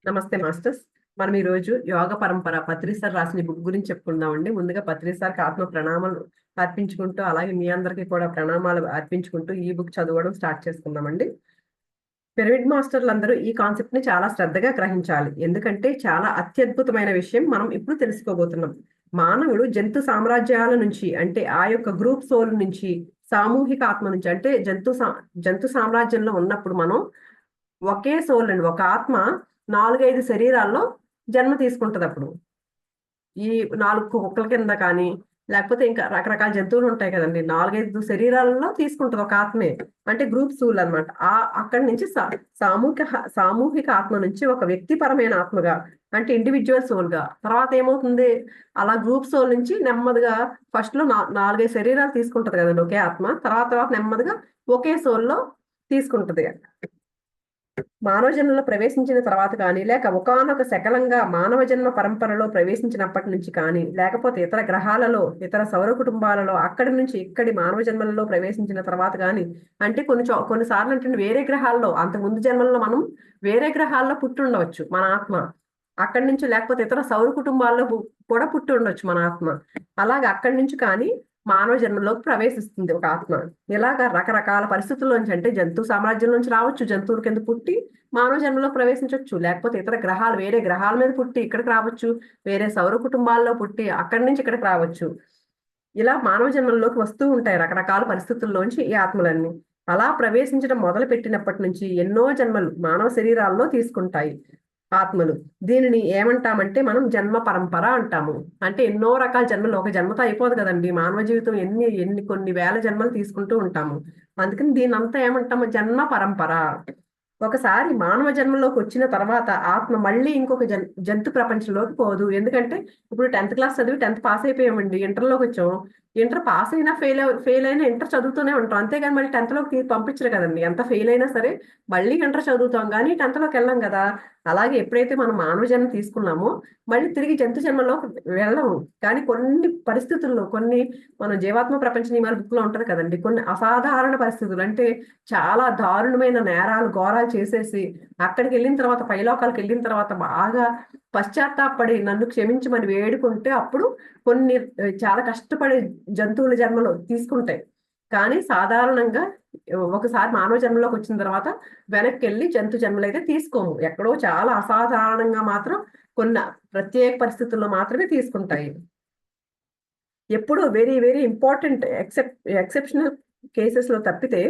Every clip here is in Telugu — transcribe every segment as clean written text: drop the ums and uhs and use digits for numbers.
నమస్తే మాస్టర్స్. మనం ఈ రోజు యోగ పరంపర పత్రి సార్ రాసిన బుక్ గురించి చెప్పుకుందామండి. ముందుగా పత్రి సార్కి ఆత్మ ప్రణామాలు అర్పించుకుంటూ, అలాగే మీ అందరికీ కూడా ప్రణామాలు అర్పించుకుంటూ ఈ బుక్ చదవడం స్టార్ట్ చేసుకుందామండి. పిరమిడ్ మాస్టర్లు అందరూ ఈ కాన్సెప్ట్ ని చాలా శ్రద్ధగా గ్రహించాలి. ఎందుకంటే చాలా అత్యద్భుతమైన విషయం మనం ఇప్పుడు తెలుసుకోబోతున్నాం. మానవుడు జంతు సామ్రాజ్యాల నుంచి, అంటే ఆ యొక్క గ్రూప్ సోల్ నుంచి, సామూహిక ఆత్మ నుంచి, అంటే జంతు సామ్రాజ్యంలో ఉన్నప్పుడు మనం ఒకే సోల్ అండి, ఒక ఆత్మ 4-5 శరీరాల్లో జన్మ తీసుకుంటది. అప్పుడు ఈ 4 కుక్కల కింద కానీ, లేకపోతే ఇంకా రకరకాల జంతువులు ఉంటాయి కదండి, 4-5 శరీరాలలో తీసుకుంటది ఒక ఆత్మే. అంటే గ్రూప్ సోల్ అనమాట. అక్కడి నుంచి సామూహిక ఆత్మ నుంచి ఒక వ్యక్తిపరమైన ఆత్మగా, అంటే ఇండివిజువల్ సోల్ గా, తర్వాత ఏమవుతుంది, అలా గ్రూప్ సోల్ నుంచి నెమ్మదిగా ఫస్ట్ లో 4-5 శరీరాలు తీసుకుంటది కదండి ఒకే ఆత్మ. తర్వాత నెమ్మదిగా ఒకే సోల్లో తీసుకుంటది. మానవ జన్మలో ప్రవేశించిన తర్వాత కానీ, లేక ఒకానొక శకలంగా మానవ జన్మ పరంపరలో ప్రవేశించినప్పటి నుంచి కానీ, లేకపోతే ఇతర గ్రహాలలో, ఇతర సౌర కుటుంబాలలో, అక్కడి నుంచి ఇక్కడి మానవ జన్మలలో ప్రవేశించిన తర్వాత కానీ, అంటే కొన్నిసార్లు అంటే వేరే గ్రహాల్లో, అంతకు ముందు జన్మల్లో మనం వేరే గ్రహాల్లో పుట్టి ఉండవచ్చు మన ఆత్మ. అక్కడి నుంచి, లేకపోతే ఇతర సౌర కుటుంబాల్లో కూడా పుట్టి ఉండొచ్చు మన ఆత్మ. అలాగే అక్కడి నుంచి కానీ మానవ జన్మలోకి ప్రవేశిస్తుంది ఒక ఆత్మ. ఇలాగా రకరకాల పరిస్థితుల్లోంచి, అంటే జంతు సామ్రాజ్యం నుంచి రావచ్చు, జంతువుల కింద పుట్టి మానవ జన్మలో ప్రవేశించవచ్చు, లేకపోతే ఇతర గ్రహాలు, వేరే గ్రహాల మీద పుట్టి ఇక్కడికి రావచ్చు, వేరే సౌర కుటుంబాల్లో పుట్టి అక్కడి నుంచి ఇక్కడికి రావచ్చు. ఇలా మానవ జన్మల్లోకి వస్తూ ఉంటాయి రకరకాల పరిస్థితుల్లోంచి ఈ ఆత్మలన్నీ. అలా ప్రవేశించడం మొదలు పెట్టినప్పటి నుంచి ఎన్నో జన్మలు మానవ శరీరాల్లో తీసుకుంటాయి ఆత్మలు. దీనిని ఏమంటామంటే మనం జన్మ పరంపర అంటాము. అంటే ఎన్నో రకాల జన్మలు, ఒక జన్మతో అయిపోదు కదండి మానవ జీవితం, కొన్ని వేల జన్మలు తీసుకుంటూ ఉంటాము. అందుకని దీని అంతా ఏమంటాము, జన్మ పరంపర. ఒకసారి మానవ జన్మలోకి వచ్చిన తర్వాత ఆత్మ మళ్ళీ ఇంకొక జంతు ప్రపంచంలోకి పోదు. ఎందుకంటే ఇప్పుడు 10th క్లాస్ చదివి 10th పాస్ అయిపోయామండి, ఇంటర్లోకి వచ్చాం. ఇంటర్ పాస్ అయినా ఫెయిల్ అయినా ఇంటర్ చదువుతూనే ఉంటాం, అంతేగాని మళ్ళీ 10th లోకి పంపించరు కదండి. ఎంత ఫెయిల్ అయినా సరే మళ్ళీ ఇంటర్ చదువుతాం, కానీ 10th లోకి వెళ్ళాం కదా. అలాగే ఎప్పుడైతే మనం మానవ జన్మ తీసుకున్నామో మళ్ళీ తిరిగి జంతు జన్మలోకి వెళ్ళము. కానీ కొన్ని పరిస్థితుల్లో, కొన్ని మన జీవాత్మ ప్రపంచ నియమాల బుక్ లో ఉంటది కదండి, కొన్ని అసాధారణ పరిస్థితులు, అంటే చాలా దారుణమైన నేరాలు ఘోరాలు చేసేసి అక్కడికి వెళ్ళిన తర్వాత, పైలోకాలకు వెళ్ళిన తర్వాత బాగా పశ్చాత్తాపడి నన్ను క్షమించమని వేడుకుంటే అప్పుడు కొన్ని చాలా కష్టపడే జంతువుల జన్మలు తీసుకుంటాయి. కానీ సాధారణంగా ఒకసారి మానవ జన్మలోకి వచ్చిన తర్వాత వెనక్కి వెళ్ళి జంతు జన్మలు అయితే తీసుకోము. ఎక్కడో చాలా అసాధారణంగా మాత్రం కొన్ని ప్రత్యేక పరిస్థితుల్లో మాత్రమే తీసుకుంటాయి. ఎప్పుడు very very important exceptional cases లో తప్పితే.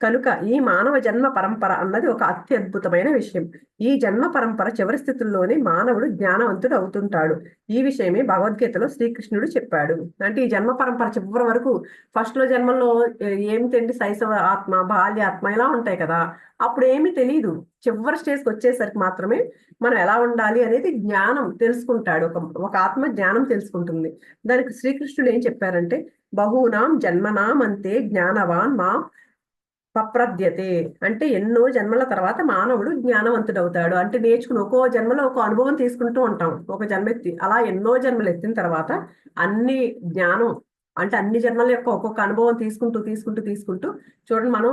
కనుక ఈ మానవ జన్మ పరంపర అన్నది ఒక అత్యద్భుతమైన విషయం. ఈ జన్మ పరంపర చివరి స్థితుల్లోనే మానవుడు జ్ఞానవంతుడు అవుతుంటాడు. ఈ విషయమే భగవద్గీతలో శ్రీకృష్ణుడు చెప్పాడు. అంటే ఈ జన్మ పరంపర చివరి వరకు, ఫస్ట్ లో జన్మల్లో ఏమిటండి, శైశవ ఆత్మ, బాల్య ఆత్మ ఇలా ఉంటాయి కదా, అప్పుడు ఏమీ తెలియదు. చివరి స్టేజ్కి వచ్చేసరికి మాత్రమే మనం ఎలా ఉండాలి అనేది జ్ఞానం తెలుసుకుంటాడు. ఒక ఆత్మ జ్ఞానం తెలుసుకుంటుంది. దానికి శ్రీకృష్ణుడు ఏం చెప్పారంటే, బహూనాం జన్మనాం అంతే జ్ఞానవాన్ మా పప్రద్యతే. అంటే ఎన్నో జన్మల తర్వాత మానవుడు జ్ఞానవంతుడవుతాడు. అంటే నేర్చుకుని ఒక్కో జన్మలో ఒక అనుభవం తీసుకుంటూ ఉంటాం. ఒక జన్మ ఎత్తి అలా ఎన్నో జన్మలు ఎత్తిన తర్వాత అన్ని జ్ఞానం, అంటే అన్ని జన్మల యొక్క ఒక్కొక్క అనుభవం తీసుకుంటూ తీసుకుంటూ తీసుకుంటూ, చూడండి మనం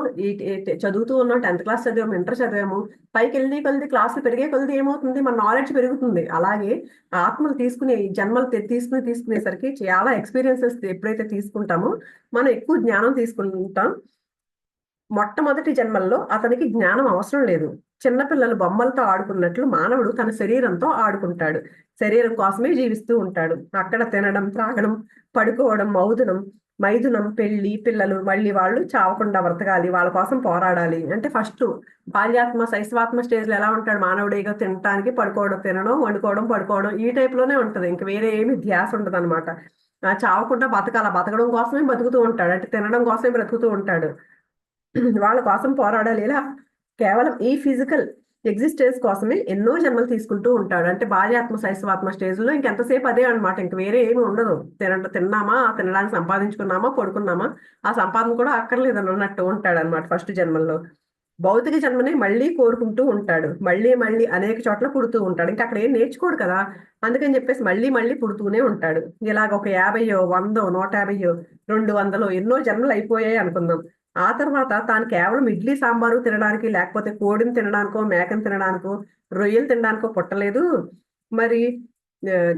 చదువుతూ ఉన్నాం, 10th క్లాస్ చదివాము, ఇంటర్ చదివాము, పైకి వెళ్ళి కొద్ది క్లాసులు పెరిగే కొద్ది ఏమవుతుంది, మన నాలెడ్జ్ పెరుగుతుంది. అలాగే ఆత్మలు తీసుకునేసరికి చాలా ఎక్స్పీరియన్సెస్ ఎప్పుడైతే తీసుకుంటామో మనం ఎక్కువ జ్ఞానం తీసుకుంటాం. మొట్టమొదటి జన్మల్లో అతనికి జ్ఞానం అవసరం లేదు. చిన్నపిల్లలు బొమ్మలతో ఆడుకున్నట్లు మానవుడు తన శరీరంతో ఆడుకుంటాడు. శరీరం కోసమే జీవిస్తూ ఉంటాడు. అక్కడ తినడం, త్రాగడం, పడుకోవడం, మైథునం, పెళ్లి, పిల్లలు, మళ్ళీ వాళ్ళు చావకుండా బ్రతకాలి, వాళ్ళ కోసం పోరాడాలి. అంటే ఫస్ట్ బాల్యాత్మ, శైశవాత్మ స్టేజ్ లో ఎలా ఉంటాడు మానవుడు, ఇక తినటానికి, పడుకోవడం, తినడం, వండుకోవడం, పడుకోవడం, ఈ టైప్ లోనే ఉంటది. ఇంక వేరే ఏమి ధ్యాస ఉండదు అనమాట. చావకుండా బతకాల, బతకడం కోసమే బతుకుతూ ఉంటాడు, అంటే తినడం కోసమే బ్రతుకుతూ ఉంటాడు, వాళ్ళ కోసం పోరాడాలి. ఇలా కేవలం ఈ ఫిజికల్ ఎగ్జిస్టెన్స్ కోసమే ఎన్నో జన్మలు తీసుకుంటూ ఉంటాడు. అంటే బాల్యాత్మ, శైశవాత్మ స్టేజ్ లో ఇంకెంతసేపు అదే అనమాట, ఇంక వేరే ఏమి ఉండదు. తిన్నామా, తినడానికి సంపాదించుకున్నామా, పడుకున్నామా, ఆ సంపాదన కూడా అక్కర్లేదని అన్నట్టు ఉంటాడు అనమాట ఫస్ట్ జన్మల్లో. భౌతిక జన్మని మళ్ళీ కోరుకుంటూ ఉంటాడు, మళ్ళీ మళ్ళీ అనేక చోట్ల పుడుతూ ఉంటాడు. ఇంకా అక్కడ ఏం నేర్చుకోడు కదా, అందుకని చెప్పేసి మళ్ళీ మళ్ళీ పుడుతూనే ఉంటాడు. ఇలాగ ఒక 50, 100, 150, 200 ఎన్నో జన్మలు అయిపోయాయి అనుకుందాం. ఆ తర్వాత తాను కేవలం ఇడ్లీ సాంబారు తినడానికి, లేకపోతే కోడిని తినడానికో, మేకని తినడానికో, రొయ్యలు తినడానికో పుట్టలేదు. మరి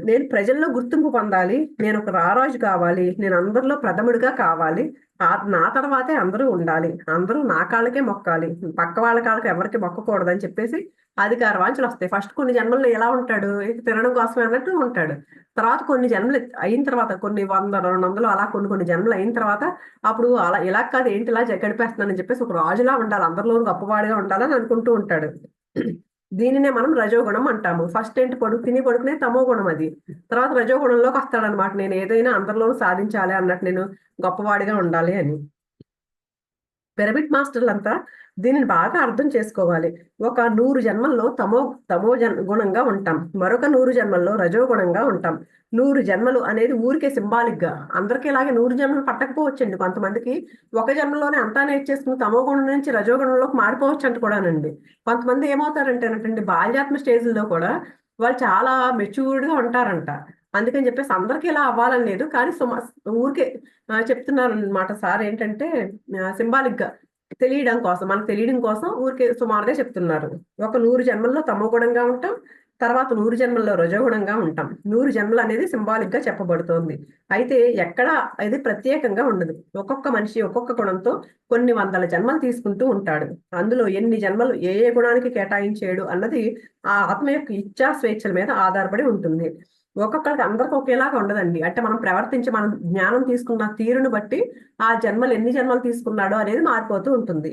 నేను ప్రజల్లో గుర్తింపు పొందాలి, నేను ఒక రారాజు కావాలి, నేను అందరిలో ప్రథముడిగా కావాలి, నా తర్వాతే అందరూ ఉండాలి, అందరూ నా కాళ్ళకే మొక్కాలి, పక్క వాళ్ళ కాళ్ళకి ఎవరికి మొక్కకూడదని చెప్పేసి అధికార వాంఛలు వస్తాయి. ఫస్ట్ కొన్ని జన్మల్లో ఎలా ఉంటాడు, ఇక తినడం కోసమే అన్నట్టు ఉంటాడు. తర్వాత కొన్ని జన్మలు అయిన తర్వాత, కొన్ని 100, 200 అలా కొన్ని జన్మలు అయిన తర్వాత, అప్పుడు అలా ఇలా కాదు ఏంటి ఇలా గడిపేస్తున్నానని చెప్పేసి ఒక రాజులా ఉండాలి, అందరిలోనూ గొప్పవాడిగా ఉండాలని అనుకుంటూ ఉంటాడు. దీనినే మనం రజోగుణం అంటాము. ఫస్ట్ ఏంటి, తిని పడుకునే తమో గుణం అది. తర్వాత రజోగుణంలోకి వస్తాడనమాట, నేను ఏదైనా అందరిలోనూ సాధించాలి అన్నట్టు, నేను గొప్పవాడిగా ఉండాలి అని. పిరమిడ్ మాస్టర్లంతా దీనిని బాగా అర్థం చేసుకోవాలి. ఒక 100 జన్మల్లో తమో గుణంగా ఉంటాం, మరొక 100 జన్మల్లో రజోగుణంగా ఉంటాం. 100 జన్మలు అనేది ఊరికే సింబాలిక్ గా, అందరికీ ఇలాగే 100 జన్మలు పట్టకపోవచ్చండి. కొంతమందికి ఒక జన్మలోనే అంతా నేర్చేసుకుని తమో గుణం నుంచి రజోగుణంలోకి మారిపోవచ్చు అంట కూడానండి. కొంతమంది ఏమవుతారంటేనంటండి, బాల్యాత్మ స్టేజ్లో కూడా వాళ్ళు చాలా మెచ్యూర్డ్ గా ఉంటారంట. అందుకని చెప్పేసి అందరికీ ఇలా అవ్వాలని లేదు, కానీ ఊరికే చెప్తున్నారు అనమాట సార్. ఏంటంటే సింబాలిక్ గా తెలియడం కోసం, మనకు తెలియడం కోసం ఊరికే సుమారుగా చెప్తున్నారు. ఒక 100 జన్మల్లో తమో గుణంగా ఉంటాం, తర్వాత 100 జన్మల్లో రజోగుణంగా ఉంటాం. 100 జన్మలు అనేది సింబాలిక్ గా చెప్పబడుతోంది. అయితే ఎక్కడ ఇది ప్రత్యేకంగా ఉండదు. ఒక్కొక్క మనిషి ఒక్కొక్క గుణంతో కొన్ని వందల జన్మలు తీసుకుంటూ ఉంటాడు. అందులో ఎన్ని జన్మలు ఏ ఏ గుణానికి కేటాయించాడు అన్నది ఆ ఆత్మ యొక్క ఇచ్ఛా స్వేచ్ఛల మీద ఆధారపడి ఉంటుంది. ఒక్కొక్కరికి అందరికి ఒకేలాగా ఉండదండి. అంటే మనం ప్రవర్తించి, మనం జ్ఞానం తీసుకున్న తీరును బట్టి ఆ జన్మలు ఎన్ని జన్మలు తీసుకున్నాడో అనేది మారిపోతూ ఉంటుంది.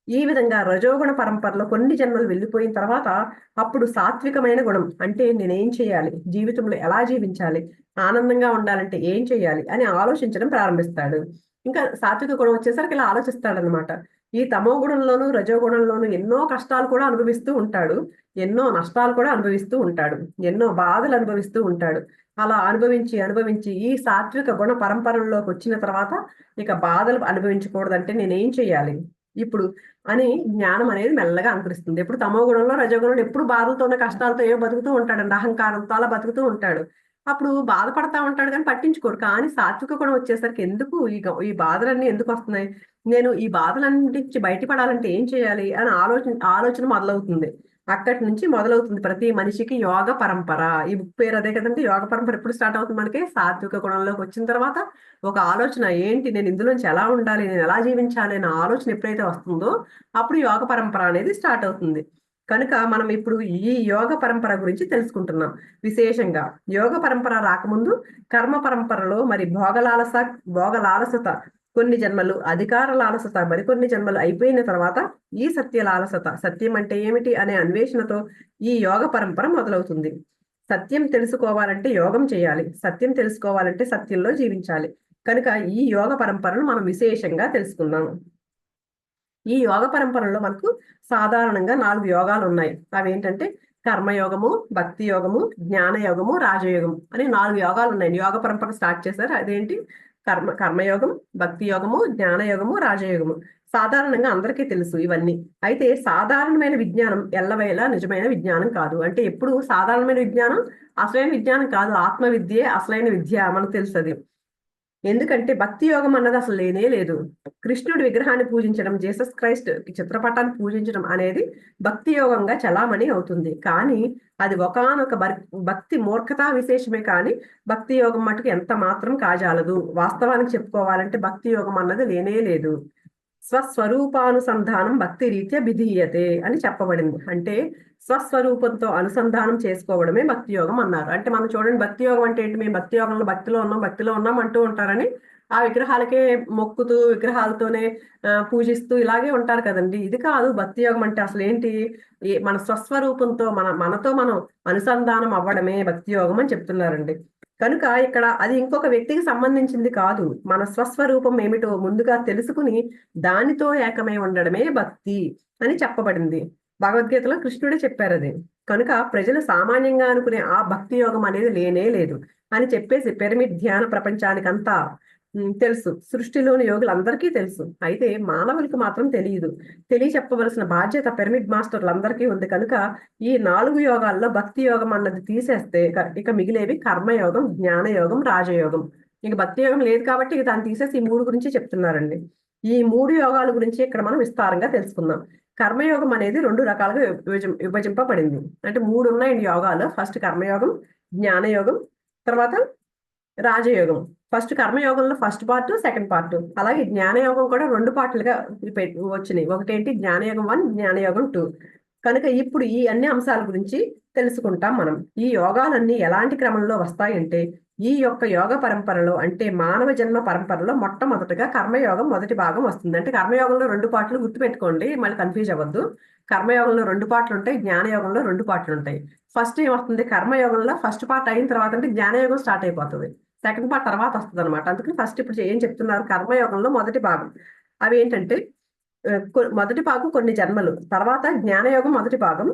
ఈ విధంగా రజోగుణ పరంపరలో కొన్ని జన్మలు వెళ్ళిపోయిన తర్వాత అప్పుడు సాత్వికమైన గుణం అంటే నేనేం చేయాలి, జీవితంలో ఎలా జీవించాలి, ఆనందంగా ఉండాలంటే ఏం చేయాలి అని ఆలోచించడం ప్రారంభిస్తాడు. ఇంకా సాత్విక గుణం వచ్చేసరికి ఇలా ఆలోచిస్తాడనమాట. ఈ తమో గుణంలోనూ రజోగుణంలోనూ ఎన్నో కష్టాలు కూడా అనుభవిస్తూ ఉంటాడు, ఎన్నో నష్టాలు కూడా అనుభవిస్తూ ఉంటాడు, ఎన్నో బాధలు అనుభవిస్తూ ఉంటాడు. అలా అనుభవించి అనుభవించి ఈ సాత్విక గుణ పరంపరలోకి వచ్చిన తర్వాత ఇక బాధలు అనుభవించకూడదంటే నేనేం చేయాలి ఇప్పుడు అని జ్ఞానం అనేది మెల్లగా అంకురిస్తుంది. ఎప్పుడు తమో గుణంలో రజోగుణంలో ఎప్పుడు బాధలతోనే కష్టాలతో ఏవో బతుకుతూ ఉంటాడండి, అహంకారంతో అలా బతుకుతూ ఉంటాడు. అప్పుడు బాధపడతా ఉంటాడు కానీ పట్టించుకోడు. కానీ సాత్విక గుణం వచ్చేసరికి ఎందుకు ఈ బాధలన్నీ ఎందుకు వస్తున్నాయి, నేను ఈ బాధలన్నింటి బయటపడాలంటే ఏం చేయాలి అని ఆలోచన మొదలవుతుంది. అక్కడి నుంచి మొదలవుతుంది ప్రతి మనిషికి యోగ పరంపర. ఈ బుక్ పేరు అదే కదండి. యోగ పరంపర ఎప్పుడు స్టార్ట్ అవుతుంది మనకి, సాత్విక గుణంలోకి వచ్చిన తర్వాత ఒక ఆలోచన, ఏంటి నేను ఇందులోంచి ఎలా ఉండాలి, నేను ఎలా జీవించాలి అనే ఆలోచన ఎప్పుడైతే వస్తుందో అప్పుడు యోగ పరంపర అనేది స్టార్ట్ అవుతుంది. కనుక మనం ఇప్పుడు ఈ యోగ పరంపర గురించి తెలుసుకుంటున్నాం. విశేషంగా యోగ పరంపర రాకముందు కర్మ పరంపరలో మరి భోగలాలసత కొన్ని జన్మలు, అధికార లాలసత మరికొన్ని జన్మలు అయిపోయిన తర్వాత ఈ సత్య లాలసత, సత్యం అంటే ఏమిటి అనే అన్వేషణతో ఈ యోగ పరంపర మొదలవుతుంది. సత్యం తెలుసుకోవాలంటే యోగం చేయాలి, సత్యం తెలుసుకోవాలంటే సత్యంలో జీవించాలి. కనుక ఈ యోగ పరంపరను మనం విశేషంగా తెలుసుకుందాం. ఈ యోగ పరంపరలో మనకు సాధారణంగా 4 యోగాలు ఉన్నాయి. అవి ఏంటంటే కర్మయోగము, భక్తి యోగము, జ్ఞాన యోగము, రాజయోగం అని 4 యోగాలు ఉన్నాయి. యోగ పరంపర స్టార్ట్ చేశారు. అదేంటి, కర్మయోగం, భక్తి యోగము, జ్ఞాన యోగము, రాజయోగము. సాధారణంగా అందరికీ తెలుసు ఇవన్నీ. అయితే సాధారణమైన విజ్ఞానం ఎల్లవేళ నిజమైన విజ్ఞానం కాదు. అంటే ఎప్పుడు సాధారణమైన విజ్ఞానం అసలైన విజ్ఞానం కాదు, ఆత్మ విద్యే అసలైన విద్య మనకు తెలుస్తుంది. ఎందుకంటే భక్తి యోగం అన్నది అసలు లేనే లేదు. కృష్ణుడి విగ్రహాన్ని పూజించడం, జీసస్ క్రైస్ట్ చిత్రపటాన్ని పూజించడం అనేది భక్తి యోగంగా చలామణి అవుతుంది. కానీ అది ఒకానొక భక్తి మూర్ఖతా విశేషమే, కానీ భక్తి యోగం మటుకు ఎంత మాత్రం కాజాలదు. వాస్తవానికి చెప్పుకోవాలంటే భక్తి యోగం అన్నది లేనే లేదు. స్వస్వరూపానుసంధానం భక్తి రీత్యా విధీయతే అని చెప్పబడింది. అంటే స్వస్వరూపంతో అనుసంధానం చేసుకోవడమే భక్తి యోగం అన్నారు. అంటే మనం చూడండి, భక్తి యోగం అంటే ఏంటి, మేము భక్తిలో ఉన్నాం అంటూ ఉంటారని ఆ విగ్రహాలకే మొక్కుతూ విగ్రహాలతోనే పూజిస్తూ ఇలాగే ఉంటారు కదండి. ఇది కాదు భక్తి యోగం అంటే. అసలు ఏంటి, మన స్వస్వరూపంతో మనతో మనం అనుసంధానం అవ్వడమే భక్తి యోగం అని చెప్తున్నారండి. కనుక ఇక్కడ అది ఇంకొక వ్యక్తికి సంబంధించింది కాదు. మన స్వస్వరూపం ఏమిటో ముందుగా తెలుసుకుని దానితో ఏకమై ఉండడమే భక్తి అని చెప్పబడింది. భగవద్గీతలో కృష్ణుడే చెప్పారు అది. కనుక ప్రజలు సామాన్యంగా అనుకునే ఆ భక్తి యోగం అనేది లేనే లేదు అని చెప్పేసి పిరమిడ్ ధ్యాన ప్రపంచానికంతా తెలుసు. సృష్టిలోని యోగులందరికీ తెలుసు. అయితే మానవులకు మాత్రం తెలియదు. చెప్పవలసిన బాధ్యత పిరమిడ్ మాస్టర్లందరికీ ఉంది. కనుక ఈ 4 యోగాల్లో భక్తి యోగం అన్నది తీసేస్తే ఇక మిగిలేవి కర్మయోగం, జ్ఞానయోగం, రాజయోగం. ఇక భక్తి యోగం లేదు కాబట్టి ఇక దాన్ని తీసేసి ఈ 3 గురించి చెప్తున్నారండి. ఈ 3 యోగాల గురించి ఇక్కడ మనం విస్తారంగా తెలుసుకుందాం. కర్మయోగం అనేది 2 రకాలుగా విభజింపబడింది. అంటే 3 ఉన్నాయండి యోగాలు. ఫస్ట్ కర్మయోగం, జ్ఞానయోగం, తర్వాత రాజయోగం. ఫస్ట్ కర్మయోగంలో ఫస్ట్ పార్ట్, సెకండ్ పార్ట్. అలాగే జ్ఞానయోగం కూడా 2 పార్ట్లుగా వచ్చినాయి. ఒకటేంటి జ్ఞానయోగం 1, జ్ఞానయోగం 2. కనుక ఇప్పుడు ఈ అన్ని అంశాల గురించి తెలుసుకుంటాం మనం. ఈ యోగాలన్నీ ఎలాంటి క్రమంలో వస్తాయంటే, ఈ యొక్క యోగ పరంపరలో అంటే మానవ జన్మ పరంపరలో మొట్టమొదటిగా కర్మయోగం మొదటి భాగం వస్తుంది. అంటే కర్మయోగంలో 2 పార్ట్లు గుర్తుపెట్టుకోండి, మళ్ళీ కన్ఫ్యూజ్ అవ్వద్దు. కర్మయోగంలో 2 పార్ట్లు ఉంటాయి, జ్ఞానయోగంలో 2 పార్ట్లు ఉంటాయి. ఫస్ట్ ఏమవుతుంది, కర్మయోగంలో ఫస్ట్ పార్ట్ అయిన తర్వాత అంటే జ్ఞానయోగం స్టార్ట్ అయిపోతుంది. సెకండ్ పార్ట్ తర్వాత వస్తుంది అనమాట. అందుకని ఫస్ట్ ఇప్పుడు ఏం చెప్తున్నారు, కర్మయోగంలో మొదటి భాగం. అవి ఏంటంటే మొదటి భాగం కొన్ని జన్మలు, తర్వాత జ్ఞానయోగం మొదటి భాగం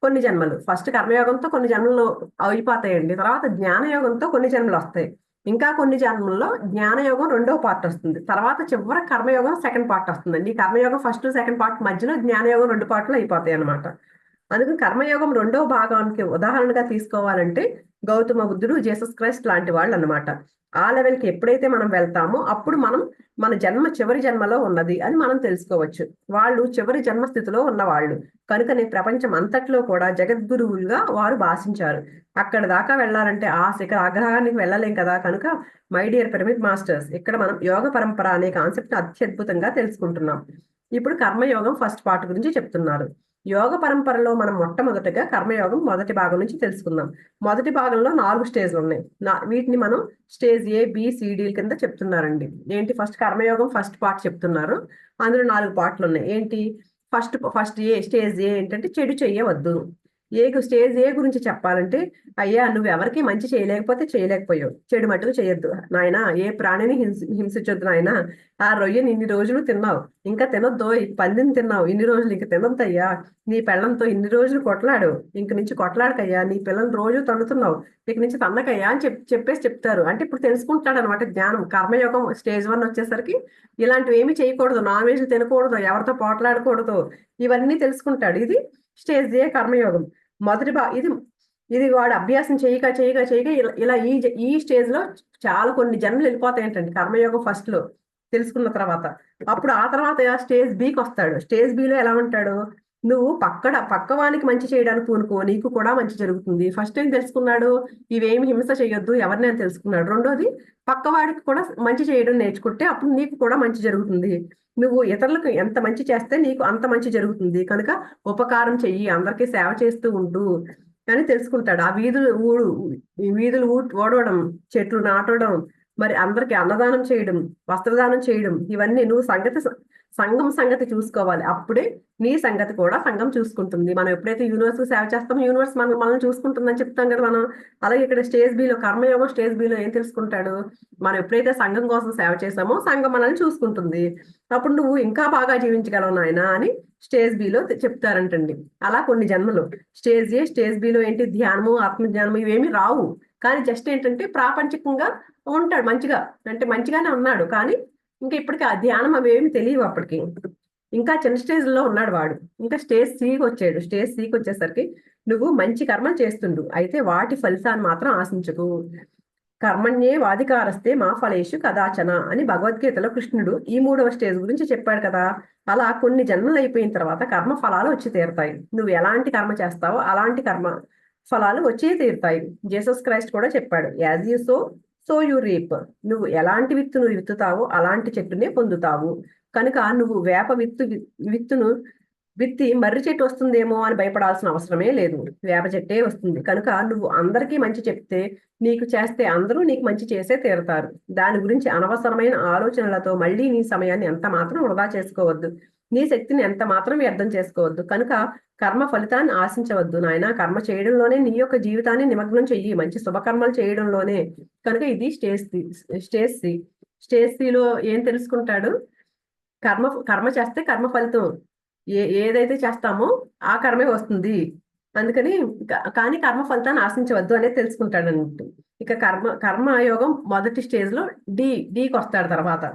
కొన్ని జన్మలు. ఫస్ట్ కర్మయోగంతో కొన్ని జన్మలు అయిపోతాయండి, తర్వాత జ్ఞానయోగంతో కొన్ని జన్మలు వస్తాయి. ఇంకా కొన్ని జన్మల్లో జ్ఞానయోగం 2వ పార్ట్ వస్తుంది, తర్వాత చివరి కర్మయోగం సెకండ్ పార్ట్ వస్తుందండి. ఈ కర్మయోగం ఫస్ట్ సెకండ్ పార్ట్ మధ్యలో జ్ఞానయోగం 2 పార్ట్లు అయిపోతాయి అనమాట. అందుకని కర్మయోగం 2వ భాగానికి ఉదాహరణగా తీసుకోవాలంటే గౌతమ బుద్ధుడు, జీసస్ క్రైస్ట్ లాంటి వాళ్ళు అన్నమాట. ఆ లెవెల్కి ఎప్పుడైతే మనం వెళ్తామో అప్పుడు మనం మన జన్మ చివరి జన్మలో ఉన్నది అని మనం తెలుసుకోవచ్చు. వాళ్ళు చివరి జన్మ స్థితిలో ఉన్నవాళ్ళు కనుకనే ప్రపంచం అంతట్లో కూడా జగద్గురువులుగా వారు భాషించారు. అక్కడ దాకా వెళ్ళాలంటే ఆ శిఖర ఆగ్రహానికి వెళ్ళలేం కదా. కనుక మై డియర్ పిరమిడ్ మాస్టర్స్, ఇక్కడ మనం యోగ పరంపర అనే కాన్సెప్ట్ అత్యద్భుతంగా తెలుసుకుంటున్నాం. ఇప్పుడు కర్మయోగం ఫస్ట్ పార్ట్ గురించి చెప్తున్నారు. యోగ పరంపరలో మనం మొట్టమొదటిగా కర్మయోగం మొదటి భాగం నుంచి తెలుసుకుందాం. మొదటి భాగంలో 4 స్టేజ్లు ఉన్నాయి. వీటిని మనం stage A, B, C, D కింద చెప్తున్నారండి. ఏంటి, ఫస్ట్ కర్మయోగం ఫస్ట్ పార్ట్ చెప్తున్నారు. అందులో 4 పార్ట్లు ఉన్నాయి. ఏంటి, ఫస్ట్ స్టేజ్ ఏ ఏంటంటే చెడు చెయ్యవద్దు. స్టేజ్ ఏ గురించి చెప్పాలంటే, అయ్యా నువ్వు ఎవరికి మంచి చేయలేకపోతే చేయలేకపోయావు, చెడు మటుకు చేయొద్దు నాయనా, ఏ ప్రాణిని హింసించొద్దు నాయనా. ఆ రొయ్యని ఇన్ని రోజులు తిన్నావు, ఇంకా తినొద్దు. ఈ పందిని తిన్నావు ఇన్ని రోజులు, ఇంక తినొద్దయ్యా. నీ పిల్లలతో ఇన్ని రోజులు కొట్లాడు, ఇంక నుంచి కొట్లాడకయ్యా. నీ పిల్లలు రోజు తన్నుతున్నావు, ఇక నుంచి తన్నకయ్యా అని చెప్పేసి చెప్తారు. అంటే ఇప్పుడు తెలుసుకుంటాడు అనమాట జ్ఞానం. కర్మయోగం స్టేజ్ 1 వచ్చేసరికి ఇలాంటివి ఏమి చేయకూడదు, నాన్ వెజ్ తినకూడదు, ఎవరితో పోట్లాడకూడదు, ఇవన్నీ తెలుసుకుంటాడు. ఇది స్టేజ్ ఏ కర్మయోగం ఇది ఇది వాడు అభ్యాసం చేయక చేయక చేయక ఇలా ఈ స్టేజ్ లో చాలా కొన్ని జన్మలు వెళ్ళిపోతాయి ఏంటండి కర్మయోగం ఫస్ట్ లో తెలుసుకున్న తర్వాత. అప్పుడు ఆ తర్వాత స్టేజ్ బికి వస్తాడు. స్టేజ్ బిలో ఎలా ఉంటాడు, నువ్వు పక్కవానికి మంచి చేయడానికి పూనుకో, నీకు కూడా మంచి జరుగుతుంది. ఫస్ట్ ఏం తెలుసుకున్నాడు, ఇవేమి హింస చేయొద్దు ఎవరిని అని తెలుసుకున్నాడు. రెండోది, పక్కవాడికి కూడా మంచి చేయడం నేర్చుకుంటే అప్పుడు నీకు కూడా మంచి జరుగుతుంది. నువ్వు ఇతరులకు ఎంత మంచి చేస్తే నీకు అంత మంచి జరుగుతుంది. కనుక ఉపకారం చెయ్యి, అందరికీ సేవ చేస్తూ ఉండు అని తెలుసుకుంటాడు. ఆ వీధులు ఓడవడం, చెట్లు నాటడం, మరి అందరికి అన్నదానం చేయడం, వస్త్రదానం చేయడం, ఇవన్నీ నువ్వు సంఘం సంగతి చూసుకోవాలి. అప్పుడే నీ సంగతి కూడా సంఘం చూసుకుంటుంది. మనం ఎప్పుడైతే యూనివర్స్ సేవ చేస్తామో యూనివర్స్ మనల్ని చూసుకుంటుందని చెప్తాం కదా మనం. అలాగే ఇక్కడ స్టేజ్ బిలో కర్మయోగం స్టేజ్ బిలో ఏం తెలుసుకుంటాడు, మనం ఎప్పుడైతే సంఘం కోసం సేవ చేసామో సంఘం మనల్ని చూసుకుంటుంది. అప్పుడు నువ్వు ఇంకా బాగా జీవించగలవు నాయన అని స్టేజ్ బిలో చెప్తారంటండి. అలా కొన్ని జన్మలు. స్టేజ్ ఏ స్టేజ్ బిలో ఏంటి, ధ్యానము, ఆత్మజ్ఞానము ఇవేమి రావు. కానీ జస్ట్ ఏంటంటే ప్రాపంచికంగా ఉంటాడు మంచిగా, అంటే మంచిగానే ఉన్నాడు. కానీ ఇంకా ఇప్పటికీ ఆ ధ్యానం అవేమి తెలియవు అప్పటికి. ఇంకా చిన్న స్టేజ్ లో ఉన్నాడు వాడు. ఇంకా స్టేజ్ సికి వచ్చాడు. స్టేజ్ సికి వచ్చేసరికి నువ్వు మంచి కర్మలు చేస్తుండు, అయితే వాటి ఫలితాన్ని మాత్రం ఆశించకు. కర్మణ్యే వాధికారస్తే మా ఫలేషు కదాచన అని భగవద్గీతలో కృష్ణుడు ఈ 3వ స్టేజ్ గురించి చెప్పాడు కదా. అలా కొన్ని జన్మలు అయిపోయిన తర్వాత కర్మ ఫలాలు వచ్చి తీరుతాయి. నువ్వు ఎలాంటి కర్మ చేస్తావో అలాంటి కర్మ ఫలాలు వచ్చి తీరుతాయి. జీసస్ క్రైస్ట్ కూడా చెప్పాడు, as you so you reap. నువ్వు ఎలాంటి విత్తును విత్తుతావో అలాంటి చెట్టునే పొందుతావు. కనుక నువ్వు వేప విత్తును విత్తి మర్రి చెట్టు వస్తుందేమో అని భయపడాల్సిన అవసరమే లేదు, వేప చెట్టే వస్తుంది. కనుక నువ్వు అందరికీ మంచి చెప్తే, నీకు చేస్తే అందరూ నీకు మంచి చేసే తీరుతారు. దాని గురించి అనవసరమైన ఆలోచనలతో మళ్ళీ నీ సమయాన్ని ఎంత మాత్రం వృధా చేసుకోవద్దు, నీ శక్తిని ఎంత మాత్రం వ్యర్థం చేసుకోవద్దు. కనుక కర్మ ఫలితాన్ని ఆశించవద్దు నాయన. కర్మ చేయడంలోనే నీ యొక్క జీవితాన్ని నిమగ్నం చెయ్యి, మంచి శుభకర్మలు చేయడంలోనే. కనుక ఇది స్టేజ్ సిలో ఏం తెలుసుకుంటాడు, కర్మ చేస్తే కర్మ ఫలితం ఏదైతే చేస్తామో ఆ కర్మే వస్తుంది. అందుకని కానీ కర్మ ఫలితాన్ని ఆశించవద్దు అనేది తెలుసుకుంటాడు అన్నట్టు. ఇక కర్మయోగం మొదటి స్టేజ్ లో డీకి వస్తాడు. తర్వాత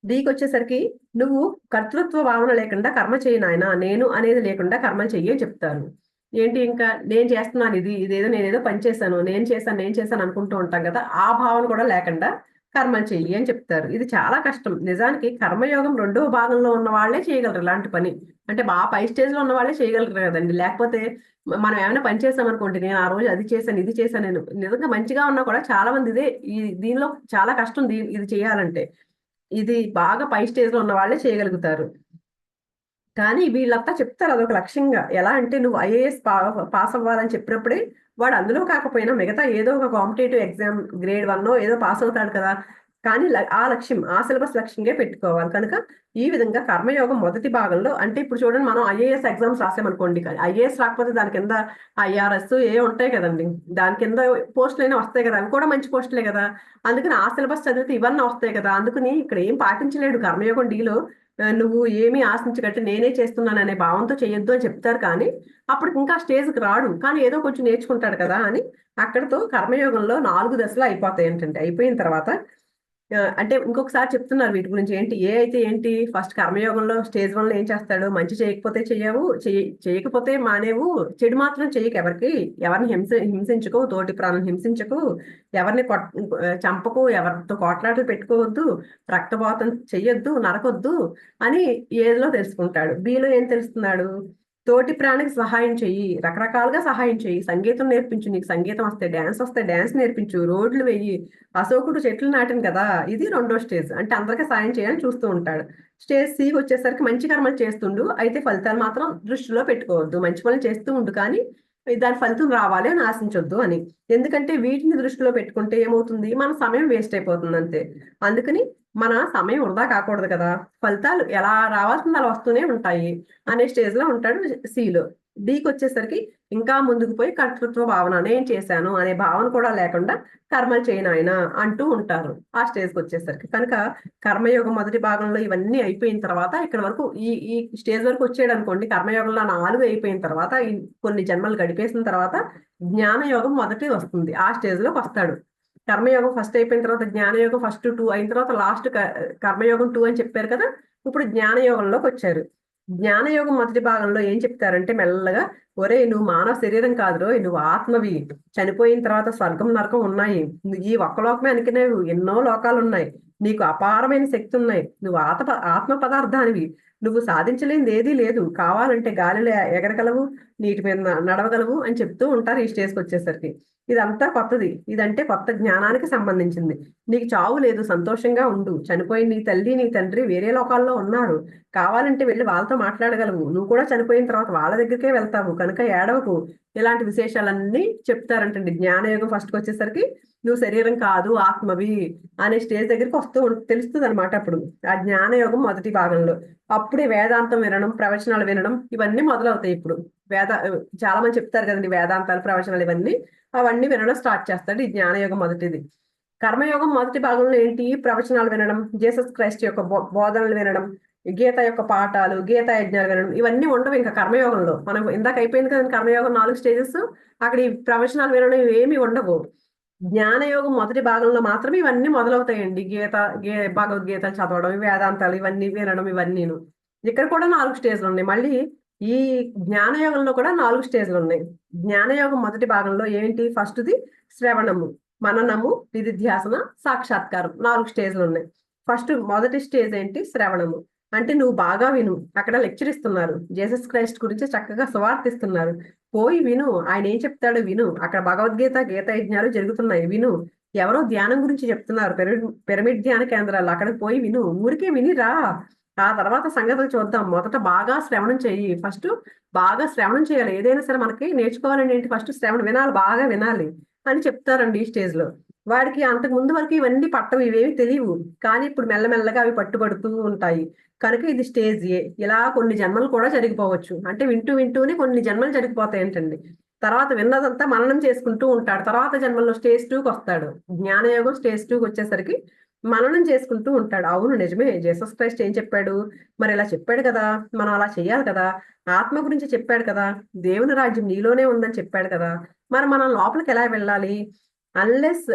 డీకి వచ్చేసరికి నువ్వు కర్తృత్వ భావన లేకుండా కర్మ చేయి నాయన, నేను అనేది లేకుండా కర్మలు చెయ్యి అని చెప్తారు. ఏంటి, ఇంకా నేను చేస్తున్నాను, ఇదేదో నేనేదో పని చేశాను, నేను చేశాను అనుకుంటూ ఉంటాం కదా. ఆ భావన కూడా లేకుండా కర్మలు చెయ్యి అని చెప్తారు. ఇది చాలా కష్టం. నిజానికి కర్మయోగం రెండవ భాగంలో ఉన్న వాళ్ళే చేయగలరు ఇలాంటి పని. అంటే బాగా పై స్టేజ్ లో ఉన్న వాళ్ళే చేయగలరు కదండి. లేకపోతే మనం ఏమైనా పని చేసామనుకోండి, నేను ఆ రోజు అది చేశాను ఇది చేశాను, నేను నిజంగా మంచిగా ఉన్నా కూడా చాలా మంది దీనిలో చాలా కష్టం ఇది చేయాలంటే. ఇది బాగా పై స్టేజ్ లో ఉన్న వాళ్ళే చేయగలుగుతారు. కానీ వీళ్ళంతా చెప్తారు అదొక లక్ష్యంగా. ఎలా అంటే నువ్వు ఐఏఎస్ పాస్ అవ్వాలని చెప్పినప్పుడే వాడు అందులో కాకపోయినా మిగతా ఏదో ఒక కాంపిటేటివ్ ఎగ్జామ్ గ్రేడ్ 1 ఏదో పాస్ అవుతాడు కదా. కానీ ఆ లక్ష్యం ఆ సిలబస్ లక్ష్యంగా పెట్టుకోవాలి. కనుక ఈ విధంగా కర్మయోగం మొదటి భాగంలో అంటే ఇప్పుడు చూడండి, మనం ఐఏఎస్ ఎగ్జామ్స్ రాసామనుకోండి, ఐఏఎస్ రాకపోతే దాని కింద ఐఆర్ఎస్ ఏ ఉంటాయి కదండి. దాని కింద పోస్టులు అయినా వస్తాయి కదా, అవి కూడా మంచి పోస్టులే కదా. అందుకని ఆ సిలబస్ చదివితే ఇవన్నీ వస్తాయి కదా. అందుకని ఇక్కడ ఏం పాటించలేడు కర్మయోగం డీలో. నువ్వు ఏమీ ఆశించకంటే నేనే చేస్తున్నాను అనే భావంతో చేయొద్దు అని చెప్తారు. కానీ అప్పటికి ఇంకా స్టేజ్కి రాడు, కానీ ఏదో కొంచెం నేర్చుకుంటాడు కదా అని అక్కడతో కర్మయోగంలో 4 దశలు అయిపోతాయి. ఏంటంటే అయిపోయిన తర్వాత అంటే ఇంకొకసారి చెప్తున్నారు వీటి గురించి. ఏంటి ఏ అయితే ఏంటి, ఫస్ట్ కర్మయోగంలో స్టేజ్ 1లో ఏం చేస్తాడు, మంచి చేయకపోతే చెయ్యవు, చేయకపోతే మానేవు, చెడు మాత్రం చెయ్యకు, ఎవరిని హింసించకు, తోటి ప్రాణం హింసించకు, ఎవరిని చంపకు, ఎవరితో కోట్లాటలు పెట్టుకోవద్దు, రక్తపాతం చెయ్యొద్దు, నరకొద్దు అని ఏదో తెలుసుకుంటాడు. బిలో ఏం తెలుస్తున్నాడు, తోటి ప్రాణికి సహాయం చెయ్యి, రకరకాలుగా సహాయం చెయ్యి, సంగీతం నేర్పించు, నీకు సంగీతం వస్తే డాన్స్ నేర్పించు, రోడ్లు వెయ్యి, అశోకుడు చెట్లు నాటిన కదా. ఇది రెండో స్టేజ్. అంటే అందరికీ సాయం చేయాలని చూస్తూ ఉంటాడు. స్టేజ్ సికి వచ్చేసరికి మంచి కర్మలు చేస్తుండు, అయితే ఫలితాలు మాత్రం దృష్టిలో పెట్టుకోవద్దు, మంచి పనులు చేస్తూ ఉండు, కానీ దాని ఫలితం రావాలి అని ఆశించొద్దు అని. ఎందుకంటే వీటిని దృష్టిలో పెట్టుకుంటే ఏమవుతుంది, మన సమయం వేస్ట్ అయిపోతుంది అంతే. అందుకని మన సమయం వృధా కాకూడదు కదా, ఫలితాలు ఎలా రావాల్సింది అలా వస్తూనే ఉంటాయి అనే స్టేజ్ లో ఉంటాడు సిలో. డీకి వచ్చేసరికి ఇంకా ముందుకు పోయి కర్తృత్వ భావన, నేను చేశాను అనే భావన కూడా లేకుండా కర్మలు చేయను ఆయన అంటూ ఉంటారు ఆ స్టేజ్కి వచ్చేసరికి. కనుక కర్మయోగం మొదటి భాగంలో ఇవన్నీ అయిపోయిన తర్వాత ఇక్కడ వరకు ఈ స్టేజ్ వరకు వచ్చాడు అనుకోండి, కర్మయోగంలో 4 అయిపోయిన తర్వాత కొన్ని జన్మలు గడిపేసిన తర్వాత జ్ఞానయోగం మొదటి వస్తుంది. ఆ స్టేజ్ లోకి వస్తాడు. కర్మయోగం ఫస్ట్ అయిపోయిన తర్వాత జ్ఞానయోగం ఫస్ట్ 2 అయిన తర్వాత లాస్ట్ కర్మయోగం 2 అని చెప్పారు కదా. ఇప్పుడు జ్ఞానయోగంలోకి వచ్చారు. జ్ఞానయోగం మొదటి భాగంలో ఏం చెప్తారంటే మెల్లగా, ఒరే నువ్వు మానవ శరీరం కాదురో, నువ్వు ఆత్మవి, చనిపోయిన తర్వాత స్వర్గం నరకం ఉన్నాయి, ఈ ఒక్క లోకమే అనుకునేవి ఎన్నో లోకాలు ఉన్నాయి, నీకు అపారమైన శక్తి ఉన్నాయి, నువ్వు ఆత్మ పదార్థానివి, నువ్వు సాధించలేనిది ఏదీ లేదు, కావాలంటే గాలిలో ఎగరగలవు, నీటి మీద నడవగలవు అని చెప్తూ ఉంటారు ఈ స్టేజ్కి వచ్చేసరికి. ఇదంతా కొత్తది, ఇదంటే కొత్త జ్ఞానానికి సంబంధించింది. నీకు చావు లేదు, సంతోషంగా ఉండు, చనిపోయిన నీ తల్లి నీ తండ్రి వేరే లోకాల్లో ఉన్నారు, కావాలంటే వెళ్ళి వాళ్ళతో మాట్లాడగలవు, నువ్వు కూడా చనిపోయిన తర్వాత వాళ్ళ దగ్గరికే వెళ్తావు, కనుక ఏడవకు. ఇలాంటి విశేషాలన్నీ చెప్తారంటండి. జ్ఞానయోగం ఫస్ట్కి వచ్చేసరికి నువ్వు శరీరం కాదు ఆత్మవి అనే స్టేజ్ దగ్గరికి తెలుస్తుంది అనమాట. అప్పుడు ఆ జ్ఞానయోగం మొదటి భాగంలో అప్పుడే వేదాంతం వినడం, ప్రవచనాలు వినడం ఇవన్నీ మొదలవుతాయి. ఇప్పుడు చాలా మంది చెప్తారు కదండి వేదాంతాలు ప్రవచనాలు ఇవన్నీ, అవన్నీ వినడం స్టార్ట్ చేస్తాడు ఈ జ్ఞానయోగం మొదటిది. కర్మయోగం మొదటి భాగంలో ఏంటి, ప్రవచనాలు వినడం, జీసస్ క్రైస్ట్ యొక్క బోధనలు వినడం, గీత యొక్క పాఠాలు, గీతా యజ్ఞాలు వినడం ఇవన్నీ ఉండవు ఇంకా కర్మయోగంలో. మనం ఇందాక అయిపోయింది కదండి కర్మయోగం 4 స్టేజెస్, అక్కడ ఈ ప్రవచనాలు వినడం ఇవేమి ఉండవు. జ్ఞానయోగం మొదటి భాగంలో మాత్రమే ఇవన్నీ మొదలవుతాయండి. భగవద్గీత చదవడం, వేదాంతాలు ఇవన్నీ వినడం ఇవన్నీను. ఇక్కడ కూడా 4 స్టేజ్లు ఉన్నాయి. మళ్ళీ ఈ జ్ఞానయోగంలో కూడా 4 స్టేజ్లు ఉన్నాయి. జ్ఞానయోగం మొదటి భాగంలో ఏంటి, ఫస్ట్ది శ్రవణము, మననము, నిధిధ్యాసన, సాక్షాత్కారం 4 స్టేజ్లు ఉన్నాయి. మొదటి స్టేజ్ ఏంటి, శ్రవణము. అంటే నువ్వు బాగా విను, అక్కడ లెక్చర్ ఇస్తున్నారు, జీసస్ క్రైస్ట్ గురించి చక్కగా సువార్తిస్తున్నారు, పోయి విను, ఆయన ఏం చెప్తాడో విను, అక్కడ భగవద్గీత గీత యజ్ఞాలు జరుగుతున్నాయి విను, ఎవరో ధ్యానం గురించి చెప్తున్నారు, పిరమిడ్ ధ్యాన కేంద్రాలు, అక్కడికి పోయి విను, ఊరికే వినిరా, ఆ తర్వాత సంగతులు చూద్దాం, మొదట బాగా శ్రవణం చెయ్యి. ఫస్ట్ బాగా శ్రవణం చేయాలి, ఏదైనా సరే మనకి నేర్చుకోవాలంటే ఏంటి, ఫస్ట్ శ్రవణం వినాలి, బాగా వినాలి అని చెప్తారండి ఈ స్టేజ్ లో. వాడికి అంతకు ముందు వరకు ఇవన్నీ పట్టవు, ఇవేమి తెలియవు, కానీ ఇప్పుడు మెల్లమెల్లగా అవి పట్టుబడుతూ ఉంటాయి. కనుక ఇది స్టేజ్ ఏ. ఇలా కొన్ని జన్మలు కూడా జరిగిపోవచ్చు, అంటే వింటూ వింటూనే కొన్ని జన్మలు జరిగిపోతాయి ఏంటండి. తర్వాత విన్నదంతా మననం చేసుకుంటూ ఉంటాడు, తర్వాత జన్మల్లో స్టేజ్ 2కి వస్తాడు. జ్ఞానయోగం స్టేజ్ 2కి వచ్చేసరికి మననం చేసుకుంటూ ఉంటాడు. అవును నిజమే, జీసస్ క్రైస్ట్ ఏం చెప్పాడు, మరి ఇలా చెప్పాడు కదా, మనం అలా చెయ్యాలి కదా, ఆత్మ గురించి చెప్పాడు కదా, దేవుని రాజ్యం నీలోనే ఉందని చెప్పాడు కదా, మరి మనం లోపలికి ఎలా వెళ్ళాలి, unless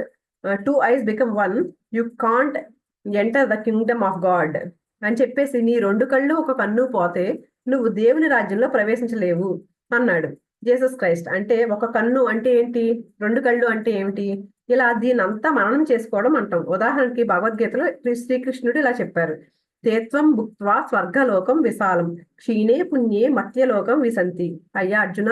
2 eyes become 1 you can't enter the kingdom of God అని చెప్పేసి, నీ 2 కళ్ళు 1 కన్ను పోతే నువ్వు దేవుని రాజ్యంలో ప్రవేశించలేవు అన్నాడు. జీసస్ క్రైస్ట్ అంటే ఒక కన్ను అంటే ఏంటి, రెండు కళ్ళు అంటే ఏమిటి, ఇలా దీనంతా మననం చేసుకోవడం అంటాం. ఉదాహరణకి భగవద్గీతలో శ్రీకృష్ణుడు ఇలా చెప్పారు, తేత్వం భుక్త్వా స్వర్గలోకం విశాలం క్షీణే పుణ్యే మత్యలోకం విశంతి. అయ్యా అర్జున,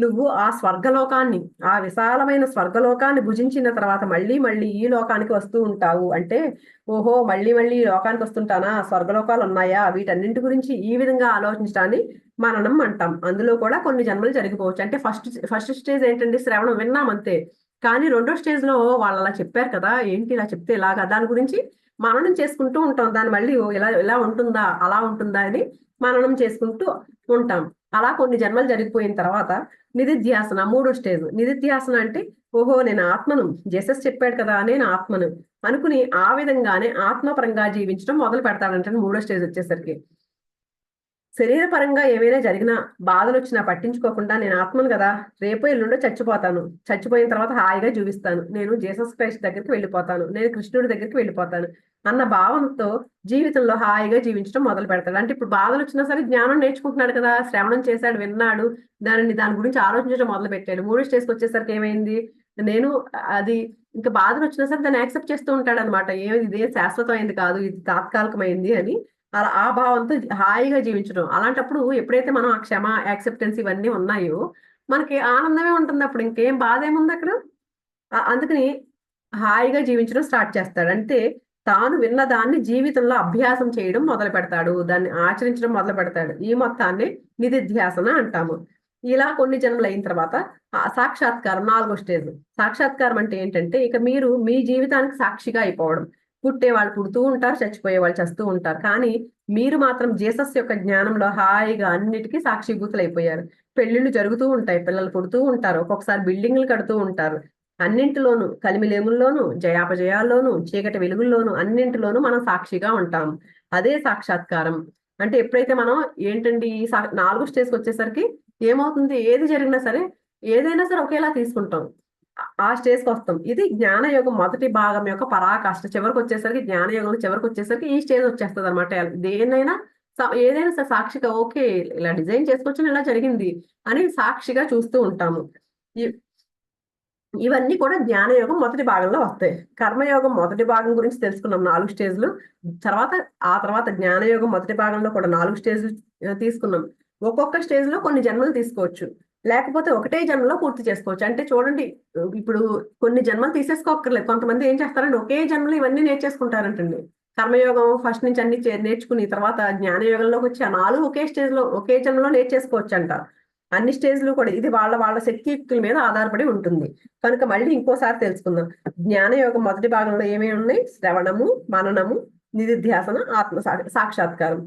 నువ్వు ఆ స్వర్గలోకాన్ని, ఆ విశాలమైన స్వర్గలోకాన్ని భుజించిన తర్వాత మళ్ళీ మళ్ళీ ఈ లోకానికి వస్తూ ఉంటావు అంటే, ఓహో మళ్ళీ మళ్ళీ ఈ లోకానికి వస్తుంటానా, స్వర్గలోకాలు ఉన్నాయా, వీటన్నింటి గురించి ఈ విధంగా ఆలోచించడాన్ని మననం అంటాం. అందులో కూడా కొన్ని జన్మలు జరిగిపోవచ్చు. అంటే ఫస్ట్ స్టేజ్ ఏంటండి, శ్రవణం విన్నాం అంతే. కానీ రెండో స్టేజ్ లో వాళ్ళు అలా చెప్పారు కదా, ఏంటి ఇలా చెప్తే ఇలాగా, దాని గురించి మననం చేసుకుంటూ ఉంటాం. దాన్ని మళ్ళీ ఓ ఇలా ఇలా ఉంటుందా అలా ఉంటుందా అని మననం చేసుకుంటూ ఉంటాం. అలా కొన్ని జన్మలు జరిగిపోయిన తర్వాత నిధిధ్యాసన, మూడో స్టేజ్. నిధిధ్యాసన అంటే ఓహో నేను ఆత్మను, జేసస్ చెప్పాడు కదా నేను ఆత్మను అనుకుని ఆ విధంగానే ఆత్మపరంగా జీవించడం మొదలు పెడతాడంటే మూడో స్టేజ్ వచ్చేసరికి. శరీరపరంగా ఏమైనా జరిగినా, బాధలు వచ్చినా పట్టించుకోకుండా నేను ఆత్మను కదా, రేపో ఎల్లుండో చచ్చిపోతాను, చచ్చిపోయిన తర్వాత హాయిగా జీవిస్తాను, నేను జీసస్ క్రైస్ట్ దగ్గరికి వెళ్ళిపోతాను, నేను కృష్ణుడి దగ్గరికి వెళ్ళిపోతాను అన్న భావంతో జీవితంలో హాయిగా జీవించడం మొదలు పెడతాడు. అంటే ఇప్పుడు బాధలు వచ్చినా సరే జ్ఞానం నేర్చుకుంటున్నాడు కదా, శ్రవణం చేశాడు, విన్నాడు, దాని గురించి ఆలోచించడం మొదలు పెట్టాడు. మూడో స్టేజ్కి వచ్చేసరికి ఏమైంది, నేను అది ఇంకా బాధలు వచ్చినా సరే దాన్ని యాక్సెప్ట్ చేస్తూ ఉంటాడు అనమాట. ఏది ఇదే శాశ్వతమైంది కాదు, ఇది తాత్కాలికమైంది అని అలా ఆ భావంతో హాయిగా జీవించడం. అలాంటప్పుడు ఎప్పుడైతే మనం ఆ క్షమ, యాక్సెప్టెన్స్ ఇవన్నీ ఉన్నాయో మనకి ఆనందమే ఉంటుంది. అప్పుడు ఇంకేం బాధ ఏముంది అక్కడ. అందుకని హాయిగా జీవించడం స్టార్ట్ చేస్తాడు. అంటే తాను విన్న దాన్ని జీవితంలో అభ్యాసం చేయడం మొదలు పెడతాడు, దాన్ని ఆచరించడం మొదలు పెడతాడు. ఈ మొత్తాన్ని నిధిధ్యాసన అంటాము. ఇలా కొన్ని జన్మలు అయిన తర్వాత సాక్షాత్కారం, నాలుగో స్టేజ్. సాక్షాత్కారం అంటే ఏంటంటే ఇక మీరు మీ జీవితానికి సాక్షిగా అయిపోవడం. పుట్టే వాళ్ళు పుడుతూ ఉంటారు, చచ్చిపోయే వాళ్ళు చస్తూ ఉంటారు. కానీ మీరు మాత్రం జీసస్ యొక్క జ్ఞానంలో హాయిగా అన్నిటికీ సాక్షిభూతులు అయిపోయారు. పెళ్లిళ్ళు జరుగుతూ ఉంటాయి, పిల్లలు పుడుతూ ఉంటారు, ఒక్కొక్కసారి బిల్డింగ్లు కడుతూ ఉంటారు. అన్నింటిలోనూ, కలిమిలేముల్లోనూ, జయాపజయాల్లోనూ, చీకటి వెలుగుల్లోనూ, అన్నింటిలోనూ మనం సాక్షిగా ఉంటాం. అదే సాక్షాత్కారం. అంటే ఎప్పుడైతే మనం ఏంటండి ఈ నాలుగో స్టేజ్కి వచ్చేసరికి ఏమవుతుంది, ఏది జరిగినా సరే, ఏదైనా సరే ఒకేలా తీసుకుంటాం. ఆ స్టేజ్కి వస్తాం. ఇది జ్ఞానయోగం మొదటి భాగం యొక్క పరాకాష్ట. చివరికి వచ్చేసరికి, జ్ఞానయోగం చివరికి వచ్చేసరికి ఈ స్టేజ్ వచ్చేస్తుంది అనమాట. దేన్నైనా ఏదైనా సరే సాక్షిగా, ఓకే ఇలా డిజైన్ చేసుకొచ్చిన ఇలా జరిగింది అని సాక్షిగా చూస్తూ ఉంటాము. ఇవన్నీ కూడా జ్ఞానయోగం మొదటి భాగంలో వస్తాయి. కర్మయోగం మొదటి భాగం గురించి తెలుసుకున్నాం, 4 స్టేజ్లు. ఆ తర్వాత జ్ఞానయోగం మొదటి భాగంలో కూడా 4 స్టేజ్లు తీసుకున్నాం. ఒక్కొక్క స్టేజ్ లో కొన్ని జన్మలు తీసుకోవచ్చు, లేకపోతే ఒకటే జన్మలో పూర్తి చేసుకోవచ్చు. అంటే చూడండి, ఇప్పుడు కొన్ని జన్మలు తీసేసుకోక్కర్లేదు. కొంతమంది ఏం చేస్తారంటే ఒకే జన్మలో ఇవన్నీ నేర్చేసుకుంటారంటండి. కర్మయోగం ఫస్ట్ నుంచి అన్ని నేర్చుకుని తర్వాత జ్ఞానయోగంలోకి వచ్చి ఆ 4 ఒకే స్టేజ్ లో ఒకే జన్మలో నేర్చేసుకోవచ్చు అంట. అన్ని స్టేజ్లు కూడా ఇది వాళ్ళ వాళ్ళ శక్తియుక్తుల మీద ఆధారపడి ఉంటుంది. కనుక మళ్ళీ ఇంకోసారి తెలుసుకుందాం. జ్ఞానయోగం మొదటి భాగంలో ఏమేమి ఉన్నాయి, శ్రవణము, మననము, నిధిధ్యాసన, ఆత్మ సాక్షాత్కారం.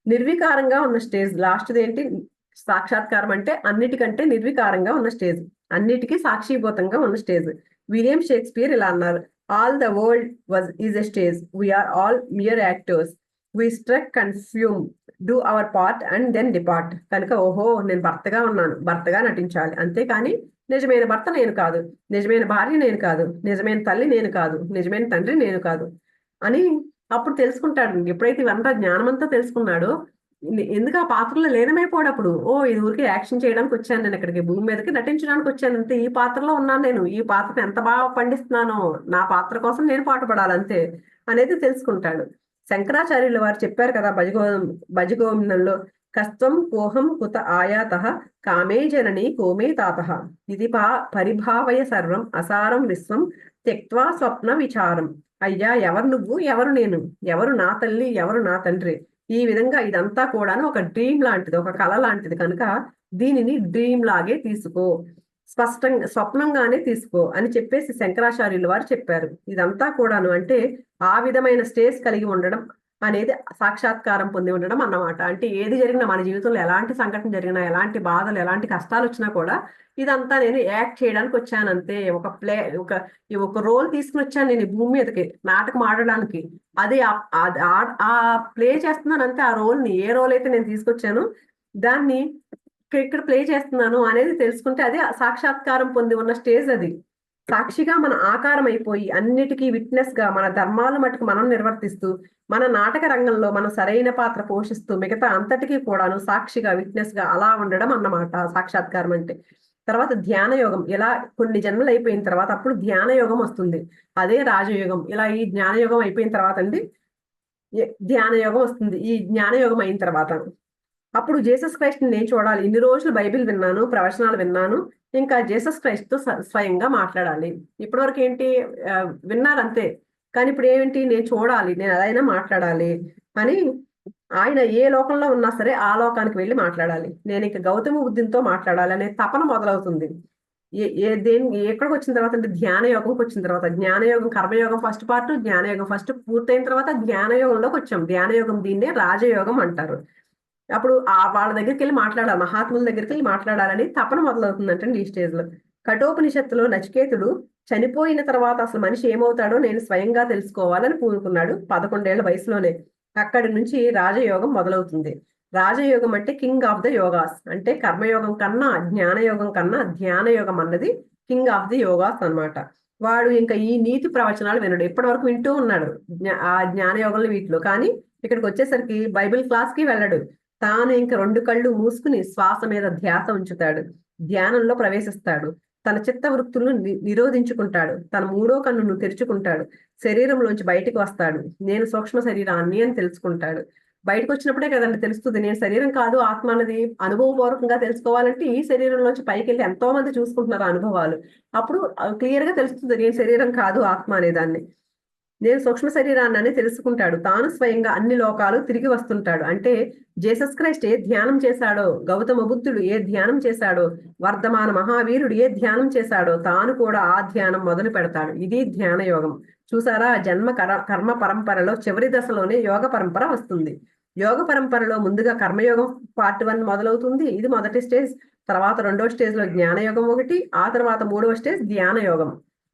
నిర్వికారంగా ఉన్న స్టేజ్ లాస్ట్ది ఏంటి, సాక్షాత్కారం అంటే అన్నిటికంటే నిర్వికారంగా ఉన్న స్టేజ్, అన్నిటికీ సాక్షిభూతంగా ఉన్న స్టేజ్. విలియం షేక్స్పియర్ ఇలా అన్నారు, all the world is a stage, we are all mere actors, we struck and fume, do our part and then depart. కనుక ఓహో నేను భర్తగా ఉన్నాను, భర్తగా నటించాలి, అంతేకాని నిజమైన భర్త నేను కాదు, నిజమైన భార్య నేను కాదు, నిజమైన తల్లి నేను కాదు, నిజమైన తండ్రి నేను కాదు అని అప్పుడు తెలుసుకుంటాడు. ఎప్పుడైతే ఇవంతా జ్ఞానమంతా తెలుసుకున్నాడో ఎందుకు ఆ పాత్రలో లీనమైపోవడప్పుడు, ఓ ఇది ఊరికి యాక్షన్ చేయడానికి వచ్చాను, నేను ఇక్కడికి భూమి మీదకి నటించడానికి వచ్చాను అంతే, ఈ పాత్రలో ఉన్నాను నేను, ఈ పాత్రను ఎంత బాగా పండిస్తున్నానో నా పాత్ర కోసం నేను పాటుపడాలి అంతే అనేది తెలుసుకుంటాడు. శంకరాచార్యులు వారు చెప్పారు కదా భజగోవిందంలో, కస్త్వం కోహం కుత ఆయాత కామే జనని కోమే తాత, ఇది పరిభావయ సర్వం అసారం విశ్వం త్యక్వా స్వప్న విచారం. అయ్యా ఎవరు నువ్వు, ఎవరు నేను, ఎవరు నా తల్లి, ఎవరు నా తండ్రి, ఈ విధంగా ఇదంతా కూడా ఒక డ్రీమ్ లాంటిది, ఒక కళ లాంటిది. కనుక దీనిని డ్రీమ్ లాగే తీసుకో, స్వప్నంగానే తీసుకో అని చెప్పేసి శంకరాచార్యులు వారు చెప్పారు. ఇదంతా కూడాను అంటే ఆ విధమైన స్టేజ్ కలిగి ఉండడం అనేది సాక్షాత్కారం పొంది ఉండడం అన్నమాట. అంటే ఏది జరిగినా మన జీవితంలో ఎలాంటి సంఘటన జరిగినా, ఎలాంటి బాధలు, ఎలాంటి కష్టాలు వచ్చినా కూడా ఇదంతా నేను యాక్ట్ చేయడానికి వచ్చాను అంతే, ఒక రోల్ తీసుకుని వచ్చాను నేను ఈ భూమి మీదకి, నాటకం ఆడడానికి. అది ఆ ప్లే చేస్తున్నాను అంతే. ఆ రోల్ ని, ఏ రోల్ అయితే నేను తీసుకొచ్చానో దాన్ని ఇక్కడ ప్లే చేస్తున్నాను అనేది తెలుసుకుంటే అది సాక్షాత్కారం పొంది ఉన్న స్టేజ్ అది. సాక్షిగా మన ఆకారం అయిపోయి అన్నిటికీ విట్నెస్ గా మన ధర్మాల మటుకు మనం నిర్వర్తిస్తూ మన నాటక రంగంలో మనం సరైన పాత్ర పోషిస్తూ మిగతా అంతటికీ కూడాను సాక్షిగా విట్నెస్ గా అలా ఉండడం అన్నమాట సాక్షాత్కారం అంటే. తర్వాత ధ్యాన యోగం, ఇలా కొన్ని జన్మలు అయిపోయిన తర్వాత అప్పుడు ధ్యాన యోగం వస్తుంది. అదే రాజయోగం. ఇలా ఈ జ్ఞాన యోగం అయిపోయిన తర్వాత అండి ధ్యాన యోగం వస్తుంది. ఈ జ్ఞాన యోగం అయిన తర్వాత అప్పుడు జీసస్ క్రైస్ట్ నేను చూడాలి. ఇన్ని రోజులు బైబిల్ విన్నాను, ప్రవచనాలు విన్నాను, ఇంకా జీసస్ క్రైస్ట్ తో స్వయంగా మాట్లాడాలి. ఇప్పటివరకు ఏంటి విన్నారు అంతే, కానీ ఇప్పుడు ఏంటి నేను చూడాలి, నేను అదైనా మాట్లాడాలి అని ఆయన ఏ లోకంలో ఉన్నా సరే ఆ లోకానికి వెళ్ళి మాట్లాడాలి. నేను ఇక గౌతమ బుద్ధునితో మాట్లాడాలి అనే తపన మొదలవుతుంది. ఎక్కడికి వచ్చిన తర్వాత అంటే ధ్యాన యోగంకి వచ్చిన తర్వాత, జ్ఞానయోగం కర్మయోగం ఫస్ట్ పార్ట్, జ్ఞానయోగం ఫస్ట్ పూర్తయిన తర్వాత జ్ఞానయోగంలోకి వచ్చాం. ధ్యానయోగం దీన్నే రాజయోగం అంటారు. అప్పుడు వాళ్ళ దగ్గరికి వెళ్ళి మాట్లాడాలి, మహాత్ముల దగ్గరికి వెళ్ళి మాట్లాడాలని తపన మొదలవుతుందంటండి ఈ స్టేజ్ లో. కఠోపనిషత్తులో నచికేతుడు చనిపోయిన తర్వాత అసలు మనిషి ఏమవుతాడో నేను స్వయంగా తెలుసుకోవాలని పూనుకున్నాడు 11 ఏళ్ల వయసులోనే. అక్కడి నుంచి రాజయోగం మొదలవుతుంది. రాజయోగం అంటే కింగ్ ఆఫ్ ద యోగాస్, అంటే కర్మయోగం కన్నా జ్ఞానయోగం కన్నా ధ్యానయోగం అన్నది కింగ్ ఆఫ్ ది యోగాస్ అన్నమాట. వాడు ఇంకా ఈ నీతి ప్రవచనాలు వినడు, ఇప్పటి వరకు వింటూ ఉన్నాడు ఆ జ్ఞానయోగంలో వీటిలో, కానీ ఇక్కడికి వచ్చేసరికి బైబిల్ క్లాస్ కి వెళ్ళడు. తాను ఇంక 2 కళ్ళు మూసుకుని శ్వాస మీద ధ్యాస ఉంచుతాడు. ధ్యానంలో ప్రవేశిస్తాడు. తన చిత్త వృత్తులను నిరోధించుకుంటాడు. తన 3వ కన్నును తెరుచుకుంటాడు. శరీరంలోంచి బయటికి వస్తాడు. నేను సూక్ష్మ శరీరాన్ని అని తెలుసుకుంటాడు. బయటకు వచ్చినప్పుడే కదండి తెలుస్తుంది నేను శరీరం కాదు ఆత్మ అన్నది. అనుభవపూర్వకంగా తెలుసుకోవాలంటే ఈ శరీరంలోంచి పైకి వెళ్ళి ఎంతో మంది చూసుకుంటున్నారు అనుభవాలు. అప్పుడు క్లియర్ గా తెలుస్తుంది నేను శరీరం కాదు ఆత్మ అనేదాన్ని. నేను సూక్ష్మ శరీరాన్ని అని తెలుసుకుంటాడు. తాను స్వయంగా అన్ని లోకాలు తిరిగి వస్తుంటాడు. అంటే జీసస్ క్రైస్ట్ ఏ ధ్యానం చేశాడో, గౌతమ బుద్ధుడు ఏ ధ్యానం చేశాడో, వర్ధమాన మహావీరుడు ఏ ధ్యానం చేశాడో తాను కూడా ఆ ధ్యానం మొదలు పెడతాడు. ఇది ధ్యాన యోగం. చూసారా, జన్మ కర్మ పరంపరలో చివరి దశలోనే యోగ పరంపర వస్తుంది. యోగ పరంపరలో ముందుగా కర్మయోగం పార్ట్ 1 మొదలవుతుంది. ఇది మొదటి స్టేజ్. తర్వాత 2వ స్టేజ్ లో జ్ఞానయోగం ఒకటి, ఆ తర్వాత 3వ స్టేజ్ ధ్యాన యోగం.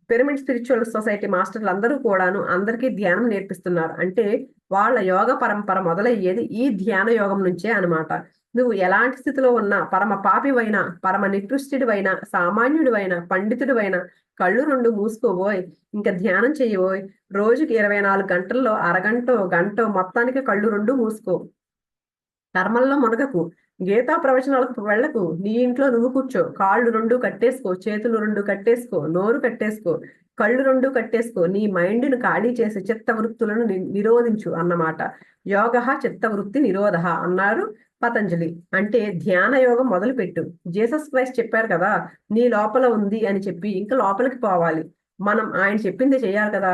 పిరమిడ్ స్పిరిచువల్ సొసైటీ మాస్టర్లు అందరూ కూడాను అందరికీ ధ్యానం నేర్పిస్తున్నారు. అంటే వాళ్ళ యోగ పరంపర మొదలయ్యేది ఈ ధ్యాన యోగం నుంచే అన్నమాట. నువ్వు ఎలాంటి స్థితిలో ఉన్నా, పరమ పాపివైనా, పరమ నికృష్టుడివైనా, సామాన్యుడివైనా, పండితుడివైనా కళ్ళు 2 మూసుకోబోయ్, ఇంకా ధ్యానం చెయ్యబోయ్. రోజుకి 24 గంటల్లో అరగంటో గంటో మొత్తానికి కళ్ళు 2 మూసుకో. కర్మల్లో మునగకు, గీతా ప్రవచనాలకు వెళ్ళకు. నీ ఇంట్లో నువ్వు కూర్చో. కాళ్ళు 2 కట్టేసుకో, చేతులు 2 కట్టేసుకో, నోరు కట్టేసుకో, కళ్ళు 2 కట్టేసుకో. నీ మైండ్ను ఖాళీ చేసి చిత్త వృత్తులను నిరోధించు అన్నమాట. యోగ చిత్తవృత్తి నిరోధ అన్నారు పతంజలి. అంటే ధ్యాన యోగం మొదలు పెట్టు. జీసస్ క్రైస్ట్ చెప్పారు కదా నీ లోపల ఉంది అని చెప్పి ఇంకా లోపలికి పోవాలి. మనం ఆయన చెప్పింది చేయాలి కదా.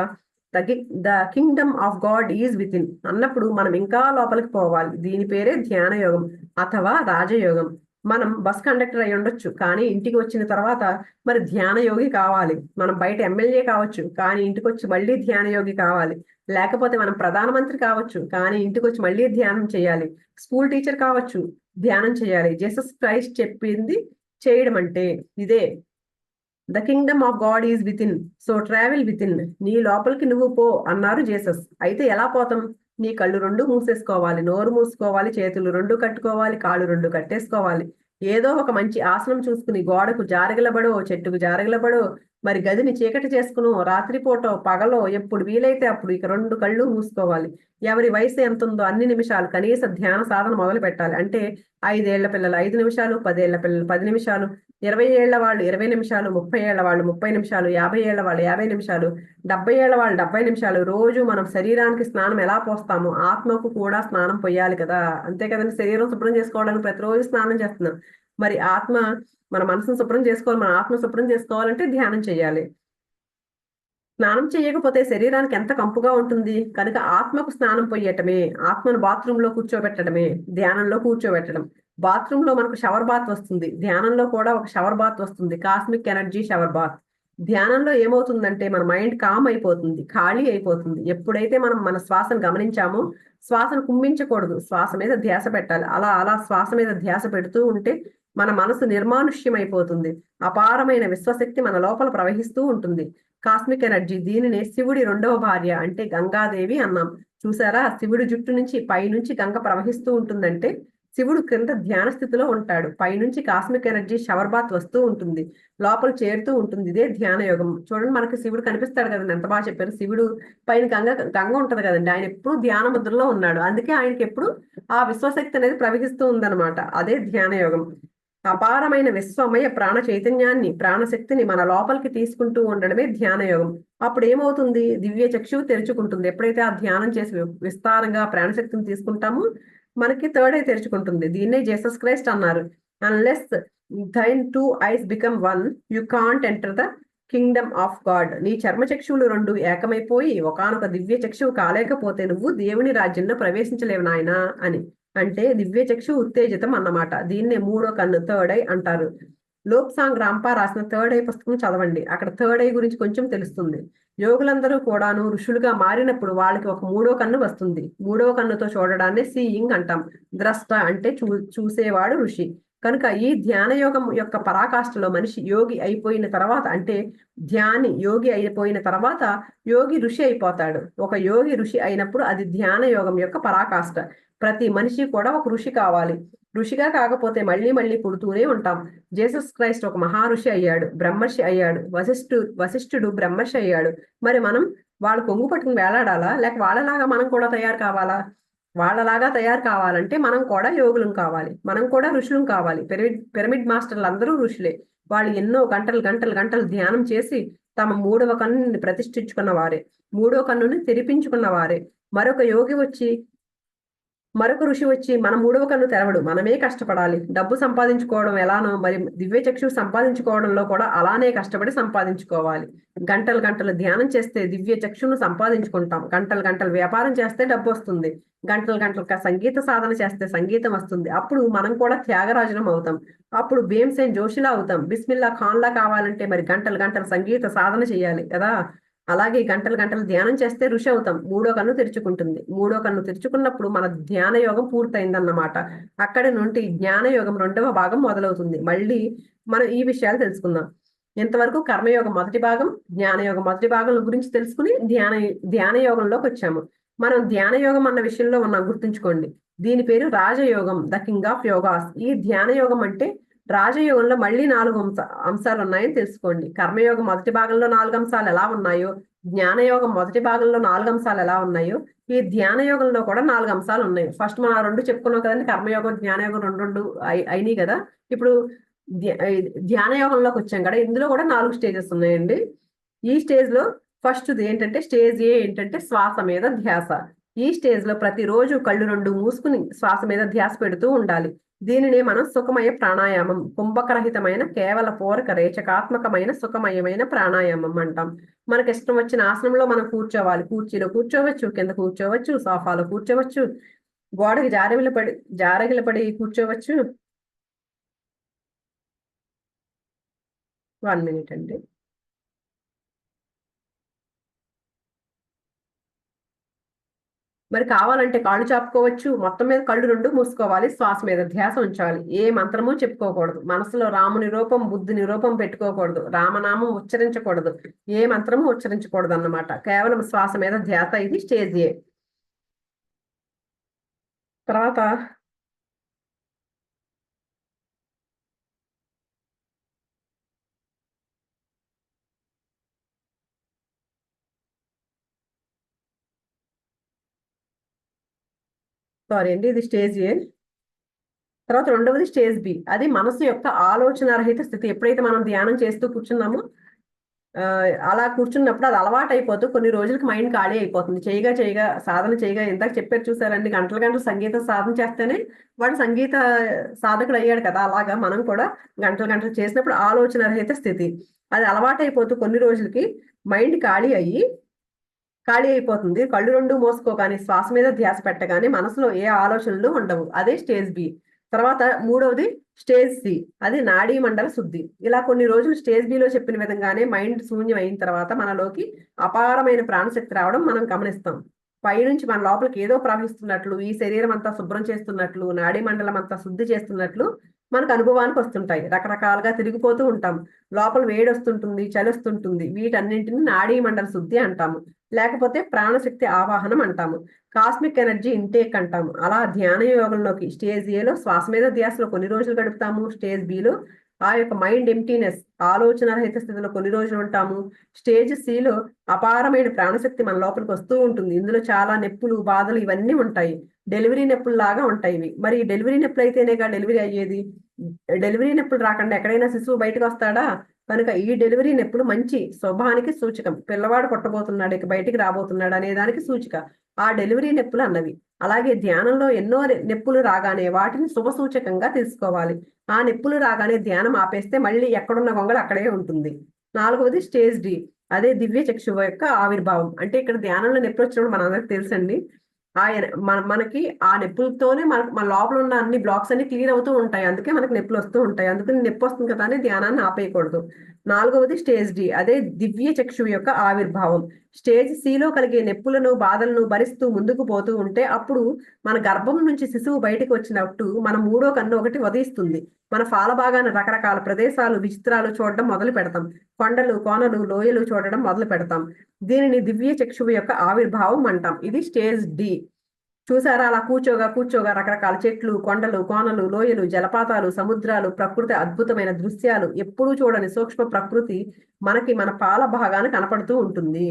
The Kingdom of God is with in అన్నప్పుడు మనం ఇంకా లోపలికి పోవాలి. దీని పేరే ధ్యాన యోగం అథవా రాజయోగం. మనం బస్ కండక్టర్ అయి ఉండొచ్చు, కానీ ఇంటికి వచ్చిన తర్వాత మరి ధ్యాన యోగి కావాలి. మనం బయట ఎమ్మెల్యే కావచ్చు, కానీ ఇంటికి వచ్చి మళ్ళీ ధ్యాన యోగి కావాలి. లేకపోతే మనం ప్రధానమంత్రి కావచ్చు, కానీ ఇంటికి వచ్చి మళ్ళీ ధ్యానం చేయాలి. స్కూల్ టీచర్ కావచ్చు, ధ్యానం చేయాలి. జీసస్ క్రైస్ట్ చెప్పింది చేయడం అంటే ఇదే. The Kingdom of God is with in, so travel with in. నీ లోపలికి నువ్వు పో అన్నారు జీసస్. అయితే ఎలా పోతాం? నీ కళ్ళు 2 మూసేసుకోవాలి, నోరు మూసుకోవాలి, చేతులు 2 కట్టుకోవాలి, కాళ్ళు 2 కట్టేసుకోవాలి. ఏదో ఒక మంచి ఆసనం చూసుకుని గోడకు జారగిలబడో, చెట్టుకు జారగిలబడో, మరి గదిని చీకటి చేసుకును, రాత్రిపూటో పగలో ఎప్పుడు వీలైతే అప్పుడు ఇక 2 కళ్ళు మూసుకోవాలి. ఎవరి వయసు ఎంత ఉందో అన్ని నిమిషాలు కనీస ధ్యాన సాధన మొదలు పెట్టాలి. అంటే 5 ఏళ్ల పిల్లలు 5 నిమిషాలు, 10 ఏళ్ల పిల్లలు 10 నిమిషాలు, 20 ఏళ్ల వాళ్ళు 20 నిమిషాలు, 30 ఏళ్ల వాళ్ళు 30 నిమిషాలు, 50 ఏళ్ల వాళ్ళు 50 నిమిషాలు, 70 ఏళ్ల వాళ్ళు 70 నిమిషాలు. రోజు మనం శరీరానికి స్నానం ఎలా పోస్తామో ఆత్మకు కూడా స్నానం పోయాలి కదా. అంతే కదండి, శరీరం శుభ్రం చేసుకోవడానికి ప్రతిరోజు స్నానం చేస్తున్నాం. మరి ఆత్మ, మన మనసును శుభ్రం చేసుకోవాలి, మన ఆత్మ శుభ్రం చేసుకోవాలంటే ధ్యానం చేయాలి. స్నానం చేయకపోతే శరీరానికి ఎంత కంపుగా ఉంటుంది. కనుక ఆత్మకు స్నానం పోయటమే, ఆత్మను బాత్రూమ్ లో కూర్చోబెట్టడమే ధ్యానంలో కూర్చోబెట్టడం. బాత్రూమ్ లో మనకు షవర్ బాత్ వస్తుంది, ధ్యానంలో కూడా ఒక షవర్ బాత్ వస్తుంది, కాస్మిక్ ఎనర్జీ షవర్ బాత్. ధ్యానంలో ఏమవుతుందంటే మన మైండ్ కామ్ అయిపోతుంది, ఖాళీ అయిపోతుంది. ఎప్పుడైతే మనం మన శ్వాసను గమనించామో, శ్వాసను కుంభించకూడదు, శ్వాస మీద ధ్యాస పెట్టాలి. అలా అలా శ్వాస మీద ధ్యాస పెడుతూ ఉంటే మన మనసు నిర్మానుష్యం అయిపోతుంది. అపారమైన విశ్వశక్తి మన లోపల ప్రవహిస్తూ ఉంటుంది, కాస్మిక్ ఎనర్జీ. దీనినే శివుడి 2వ భార్య అంటే గంగాదేవి అన్నాం. చూసారా, శివుడి జుట్టు నుంచి పై నుంచి గంగ ప్రవహిస్తూ ఉంటుందంటే శివుడు క్రింద ధ్యాన స్థితిలో ఉంటాడు. పైనుంచి కాస్మిక్ ఎనర్జీ షవర్ బాత్ వస్తూ ఉంటుంది, లోపల చేరుతూ ఉంటుంది. ఇదే ధ్యాన యోగం. చూడండి, మనకి శివుడు కనిపిస్తాడు కదండి, ఎంత బాగా చెప్పారు. శివుడు పైన గంగ గంగ ఉంటది కదండి, ఆయన ఎప్పుడు ధ్యాన ముద్రలో ఉన్నాడు. అందుకే ఆయనకి ఎప్పుడు ఆ విశ్వశక్తి అనేది ప్రవహిస్తూ ఉందన్నమాట. అదే ధ్యాన యోగం. అపారమైన విశ్వమయ ప్రాణ చైతన్యాన్ని, ప్రాణశక్తిని మన లోపలికి తీసుకుంటూ ఉండడమే ధ్యాన యోగం. అప్పుడు ఏమవుతుంది? దివ్య చక్షువు తెరుచుకుంటుంది. ఎప్పుడైతే ఆ ధ్యానం చేసి విస్తారంగా ప్రాణశక్తిని తీసుకుంటామో మనకి థర్డ్ ఐ తెరుచుకుంటుంది. దీన్నే జీసస్ క్రైస్ట్ అన్నారు, unless thine two eyes become one, you can't enter the Kingdom of God. నీ చర్మచక్షువులు రెండు ఏకమైపోయి ఒకానొక దివ్య చక్షువు కాలేకపోతే నువ్వు దేవుని రాజ్యంలో ప్రవేశించలేవు నాయనా అని. అంటే దివ్య చక్షువు ఉత్తేజితం అన్నమాట. దీన్నే మూడో కన్ను, థర్డ్ ఐ అంటారు. లోక్సాంగ్ రాంపా రాసిన థర్డ్ ఐ పుస్తకం చదవండి, అక్కడ థర్డ్ ఐ గురించి కొంచెం తెలుస్తుంది. యోగులందరూ కూడాను ఋషులుగా మారినప్పుడు వాళ్ళకి ఒక మూడో కన్ను వస్తుంది. మూడో కన్నుతో చూడడాన్ని సీయింగ్ అంటాం. ద్రష్ట అంటే చూసేవాడు ఋషి. కనుక ఈ ధ్యాన యోగం యొక్క పరాకాష్ఠలో మనిషి యోగి అయిపోయిన తర్వాత, అంటే ధ్యాని యోగి అయిపోయిన తర్వాత యోగి ఋషి అయిపోతాడు. ఒక యోగి ఋషి అయినప్పుడు అది ధ్యాన యోగం యొక్క పరాకాష్ఠ. ప్రతి మనిషి కూడా ఒక ఋషి కావాలి. ఋషిగా కాకపోతే మళ్ళీ మళ్ళీ పుడుతూనే ఉంటాం. జీసస్ క్రైస్ట్ ఒక మహారుషి అయ్యాడు, బ్రహ్మర్షి అయ్యాడు. వశిష్ఠుడు బ్రహ్మర్షి అయ్యాడు. మరి మనం వాళ్ళు కొంగు పట్టుకుని వేలాడాలా, లేక వాళ్ళలాగా మనం కూడా తయారు కావాలా? వాళ్ళలాగా తయారు కావాలంటే మనం కూడా యోగులం కావాలి, మనం కూడా ఋషులం కావాలి. పిరమిడ్ మాస్టర్లు అందరూ ఋషులే. వాళ్ళు ఎన్నో గంటలు గంటలు గంటలు ధ్యానం చేసి తమ మూడవ కన్నుని ప్రతిష్ఠించుకున్న వారే, మూడో కన్నుని తెరిపించుకున్న వారే. మరొక ఋషి వచ్చి మన మూడవ కన్ను తెరవడు, మనమే కష్టపడాలి. డబ్బు సంపాదించుకోవడం ఎలానో మరి దివ్య చక్షు సంపాదించుకోవడంలో కూడా అలానే కష్టపడి సంపాదించుకోవాలి. గంటలు గంటలు ధ్యానం చేస్తే దివ్య చక్షును సంపాదించుకుంటాం. గంటలు గంటలు వ్యాపారం చేస్తే డబ్బు వస్తుంది. గంటలు గంటలు సంగీత సాధన చేస్తే సంగీతం వస్తుంది. అప్పుడు మనం కూడా త్యాగరాజనం అవుతాం. అప్పుడు భీమ్సేన్ జోషిలా అవుతాం. బిస్మిల్లా ఖాన్లా కావాలంటే మరి గంటలు గంటలు సంగీత సాధన చేయాలి కదా. అలాగే గంటలు గంటలు ధ్యానం చేస్తే ఋషి అవుతాం. మూడో కన్ను తెరుచుకుంటుంది. మూడో కన్ను తెరుచుకున్నప్పుడు మన ధ్యాన యోగం పూర్తయిందన్నమాట. అక్కడి నుండి జ్ఞాన యోగం రెండవ భాగం మొదలవుతుంది. మళ్ళీ మనం ఈ విషయాలు తెలుసుకుందాం. ఇంతవరకు కర్మయోగం మొదటి భాగం, జ్ఞానయోగం మొదటి భాగం గురించి తెలుసుకుని ధ్యాన యోగంలోకి వచ్చాము. మనం ధ్యాన యోగం అన్న విషయంలో ఉన్నాం, గుర్తుంచుకోండి. దీని పేరు రాజయోగం, ద కింగ్ ఆఫ్ యోగాస్. ఈ ధ్యాన యోగం అంటే రాజయోగంలో మళ్ళీ 4 అంశాలు ఉన్నాయని తెలుసుకోండి. కర్మయోగం మొదటి భాగంలో 4 అంశాలు ఎలా ఉన్నాయో, జ్ఞానయోగం మొదటి భాగంలో 4 అంశాలు ఎలా ఉన్నాయో, ఈ ధ్యాన యోగంలో కూడా 4 అంశాలు ఉన్నాయి. ఫస్ట్ మనం 2 చెప్పుకున్నాం కదండి, కర్మయోగం జ్ఞానయోగం రెండు అయినాయి కదా. ఇప్పుడు ధ్యాన యోగంలోకి వచ్చాం కదా, ఇందులో కూడా 4 స్టేజెస్ ఉన్నాయండి. ఈ స్టేజ్ లో ఫస్ట్ ఏంటంటే, స్టేజ్ ఏ ఏంటంటే శ్వాస మీద ధ్యాస. ఈ స్టేజ్ లో ప్రతిరోజు కళ్ళు 2 మూసుకుని శ్వాస మీద ధ్యాస పెడుతూ ఉండాలి. దీనినే మనం సుఖమయ ప్రాణాయామం, కుంభకరహితమైన కేవల పూరక రేచకాత్మకమైన సుఖమయమైన ప్రాణాయామం అంటాం. మనకి ఇష్టం వచ్చిన ఆసనంలో మనం కూర్చోవాలి. కుర్చీలో కూర్చోవచ్చు, కింద కూర్చోవచ్చు, సోఫాలో కూర్చోవచ్చు, గోడకి జారగిలపడి కూర్చోవచ్చు. 1 minute అండి. మరి కావాలంటే కాళ్ళు చాపుకోవచ్చు. మొత్తం మీద కళ్ళు 2 మూసుకోవాలి. శ్వాస మీద ధ్యాస ఉంచాలి. ఏ మంత్రము చెప్పుకోకూడదు. మనసులో రాముని రూపం, బుద్ధుని రూపం పెట్టుకోకూడదు. రామనామం ఉచ్చరించకూడదు. ఏ మంత్రము ఉచ్చరించకూడదు అన్నమాట. కేవలం శ్వాస మీద ధ్యాస. ఇది స్టేజ్ ఏ. తర్వాత సారీ అండి, ఇది స్టేజ్ ఏ. తర్వాత రెండవది స్టేజ్ బి. అది మనసు యొక్క ఆలోచన రహిత స్థితి. ఎప్పుడైతే మనం ధ్యానం చేస్తూ కూర్చున్నామో, అలా కూర్చున్నప్పుడు అది అలవాటు అయిపోతూ కొన్ని రోజులకి మైండ్ ఖాళీ అయిపోతుంది. చేయగా సాధన చేయగా, ఇందాక చెప్పారు చూసారండి, గంటలు గంటలు సంగీత సాధన చేస్తేనే వాడు సంగీత సాధకుడు అయ్యాడు కదా. అలాగా మనం కూడా గంటలు గంటలు చేసినప్పుడు ఆలోచన రహిత స్థితి, అది అలవాటు అయిపోతూ కొన్ని రోజులకి మైండ్ ఖాళీ అయిపోతుంది. కళ్ళు 2 మోసుకోగానే శ్వాస మీద ధ్యాస పెట్టగానే మనసులో ఏ ఆలోచనలు ఉండవు. అదే స్టేజ్ బి. తర్వాత మూడవది స్టేజ్ సి. అది నాడీ మండల శుద్ధి. ఇలా కొన్ని రోజులు స్టేజ్ బిలో చెప్పిన విధంగానే మైండ్ శూన్యం అయిన తర్వాత మనలోకి అపారమైన ప్రాణశక్తి రావడం మనం గమనిస్తాం. పైనుంచి మన లోపలికి ఏదో ప్రవహిస్తున్నట్లు, ఈ శరీరం అంతా శుభ్రం చేస్తున్నట్లు, నాడీ మండలం అంతా శుద్ధి చేస్తున్నట్లు మనకు అనుభవానికి వస్తుంటాయి. రకరకాలుగా తిరిగిపోతూ ఉంటాం. లోపల వేడి వస్తుంటుంది, చలి వస్తుంటుంది. వీటన్నింటిని నాడీ మండల శుద్ధి అంటాము. లేకపోతే ప్రాణశక్తి ఆవాహనం అంటాము. కాస్మిక్ ఎనర్జీ ఇంటేక్ అంటాము. అలా ధ్యాన యోగంలోకి స్టేజ్ ఏలో శ్వాస మీద ధ్యాసలో కొన్ని రోజులు గడుపుతాము. స్టేజ్ బిలో ఆ యొక్క మైండ్ ఎంప్టీనెస్, ఆలోచన రహిత స్థితిలో కొన్ని రోజులు ఉంటాము. స్టేజ్ సిలో అపారమైన ప్రాణశక్తి మన లోపలికి వస్తూ ఉంటుంది. ఇందులో చాలా నొప్పులు, బాధలు ఇవన్నీ ఉంటాయి. డెలివరీ నొప్పులు లాగా ఉంటాయి ఇవి. మరి ఈ డెలివరీ నొప్పులు అయితేనేగా డెలివరీ అయ్యేది. డెలివరీ నొప్పులు రాకుండా ఎక్కడైనా శిశువు బయటకు వస్తాడా? కనుక ఈ డెలివరీ నొప్పులు మంచి శుభానికి సూచకం. పిల్లవాడు పుట్టబోతున్నాడు, ఇక బయటికి రాబోతున్నాడు అనే దానికి సూచిక ఆ డెలివరీ నొప్పులు అన్నవి. అలాగే ధ్యానంలో ఎన్నో నొప్పులు రాగానే వాటిని శుభ సూచకంగా తీసుకోవాలి. ఆ నొప్పులు రాగానే ధ్యానం ఆపేస్తే మళ్ళీ ఎక్కడున్న గొంగళి అక్కడే ఉంటుంది. 4వది స్టేజ్ డి. అదే దివ్య చక్షువు యొక్క ఆవిర్భావం. అంటే ఇక్కడ ధ్యానంలో నొప్పులు వచ్చినప్పుడు మనందరికి తెలుసండి, ఆయన మనకి ఆ నొప్పులతోనే మన లోపల ఉన్న అన్ని బ్లాక్స్ అన్ని క్లియర్ అవుతూ ఉంటాయి. అందుకే మనకి నొప్పులు వస్తూ ఉంటాయి. అందుకని నొప్పి వస్తుంది కదా అని ధ్యానాన్ని ఆపేయకూడదు. 4వది స్టేజ్ డి. అదే దివ్య చక్షువు యొక్క ఆవిర్భావం. స్టేజ్ సిలో కలిగే నొప్పులను, బాధలను భరిస్తూ ముందుకు పోతూ ఉంటే అప్పుడు మన గర్భం నుంచి శిశువు బయటకు వచ్చినట్టు మన 3వ కన్ను ఒకటి ఉదయిస్తుంది. మన ఫాల భాగాన రకరకాల ప్రదేశాలు, విచిత్రాలు చూడడం మొదలు పెడతాం. కొండలు, కోనలు, లోయలు చూడడం మొదలు పెడతాం. దీనిని దివ్య చక్షువు యొక్క ఆవిర్భావం అంటాం. ఇది స్టేజ్ డి. చూసారా, అలా కూర్చోగా రకరకాల చెట్లు, కొండలు, కోనలు, లోయలు, జలపాతాలు, సముద్రాలు, ప్రకృతి అద్భుతమైన దృశ్యాలు, ఎప్పుడూ చూడని సూక్ష్మ ప్రకృతి మనకి మన పాల భాగాన కనపడుతూ ఉంటుంది.